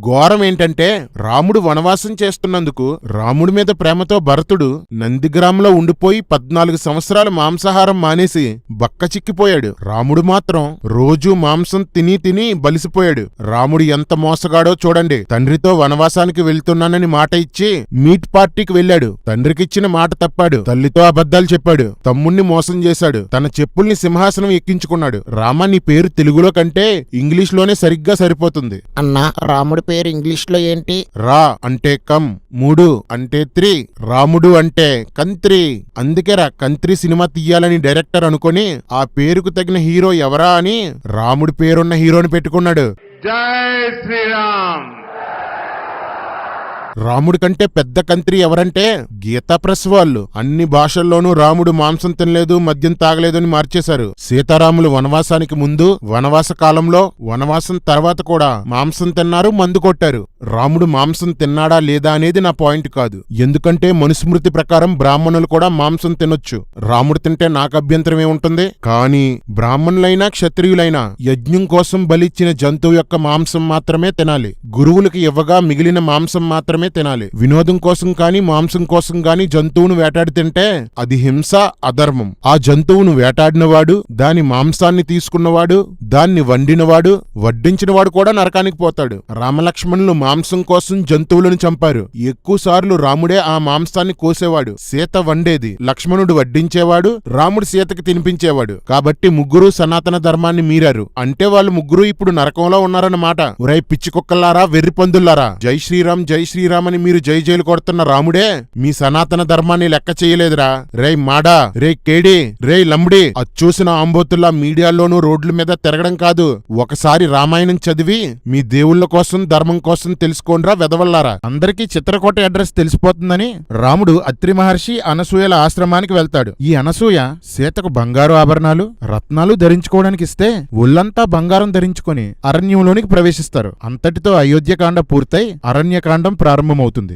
ఘోరం ఏంటంటే రాముడు వనవాసం చేస్తున్నందుకు రాముడి మీద ప్రేమతో భరతుడు నందిగ్రామంలో ఉండిపోయి 14 సంవత్సరాలు మాంసాహారం మానేసి బక్క చిక్కిపోయాడు. రాముడు మాత్రం రోజూ మాంసం తిని తిని బలిసిపోయాడు. రాముడు ఎంత మోసగాడో చూడండి. తండ్రితో వనవాసానికి వెళ్తున్నానని మాట ఇచ్చి మీట్ పార్టీకి వెళ్ళాడు. తండ్రికిచ్చిన మాట తప్పాడు, తల్లితో అబద్ధాలు చెప్పాడు, తమ్ముణ్ణి మోసం చేశాడు, తన చెప్పుల్ని సింహాసనం ఎక్కించుకున్నాడు. రామ, నీ పేరు తెలుగులో కంటే ఇంగ్లీష్ లోనే సరిగ్గా సరిపోతుంది. అన్నా, రాముడి పేరు ఇంగ్లీష్లో ఏంటి? రా అంటే కమ్, 3 అంటే 3, రాముడు అంటే కంత్రి. అందుకేరా కంత్రి సినిమా తీయాలని డైరెక్టర్ అనుకొని ఆ పేరుకు తగిన హీరో ఎవరా అని రాముడి పేరున్న హీరోని పెట్టుకున్నాడు. जय श्री राम। రాముడి కంటే పెద్ద కంత్రి ఎవరంటే గీతా ప్రెస్ వాళ్ళు. అన్ని భాషల్లోనూ రాముడు మాంసం తినలేదు, మద్యం తాగలేదు అని మార్చేశారు. సీతారాములు వనవాసానికి ముందు, వనవాస కాలంలో, వనవాసం తర్వాత కూడా మాంసం తిన్నారు, మందు కొట్టారు. రాముడు మాంసం తిన్నాడా లేదా అనేది నా పాయింట్ కాదు. ఎందుకంటే మనుస్మృతి ప్రకారం బ్రాహ్మణులు కూడా మాంసం తినొచ్చు. రాముడు తింటే నాకు అభ్యంతరం ఏముంటుంది? కానీ బ్రాహ్మణులైనా క్షత్రియులైనా యజ్ఞం కోసం బలిచ్చిన జంతువు యొక్క మాంసం మాత్రమే తినాలి. గురువులకి ఇవ్వగా మిగిలిన మాంసం మాత్రమే తినాలి. వినోదం కోసం కాని మాంసం కోసం గాని జంతువును వేటాడి తింటే అది హింస, అధర్మం. ఆ జంతువును వేటాడినవాడు, దాని మాంసాన్ని తీసుకున్నవాడు, దాన్ని వండినవాడు, వడ్డించినవాడు కూడా నరకానికి పోతాడు. రామలక్ష్మణులు మాంసం కోసం జంతువులను చంపారు. ఎక్కువ సార్లు రాముడే ఆ మాంసాన్ని కోసేవాడు, సీత వండేది, లక్ష్మణుడు వడ్డించేవాడు, రాముడు సీతకి తినిపించేవాడు. కాబట్టి ముగ్గురు సనాతన ధర్మాన్ని మీరారు. అంటే వాళ్ళు ముగ్గురు ఇప్పుడు నరకంలో ఉన్నారన్నమాట. ఒరై పిచ్చి కుక్కల్లారా, వెర్రి పందుల్లారా, జై శ్రీరామ్ జై శ్రీరామ్ అని మీరు జై జైలు కొడుతున్న రాముడే మీ సనాతన ధర్మాన్ని లెక్క చేయలేదురా. రేయ్ మాడా, రేయ్ కేడి, రేయ్ లంబడి, అచ్చూసిన ఆంబోతుల్లా మీడియాల్లోనూ రోడ్ల మీద తిరగడం కాదు. ఒకసారి రామాయణం చదివి మీ దేవుళ్ళ కోసం, ధర్మం కోసం తెలుసుకోండ్రా వెదవల్లారా. అందరికీ చిత్రకోట అడ్రస్ తెలిసిపోతుందని రాముడు అత్రి మహర్షి అనసూయల ఆశ్రమానికి వెళ్తాడు. ఈ అనసూయ సీతకు బంగారు ఆభరణాలు, రత్నాలు ధరించుకోవడానికి ఇస్తే ఒళ్ళంతా బంగారం ధరించుకొని అరణ్యంలోనికి ప్రవేశిస్తారు. అంతటితో అయోధ్యకాండ పూర్తయి అరణ్యకాండం ప్రారంభమవుతుంది.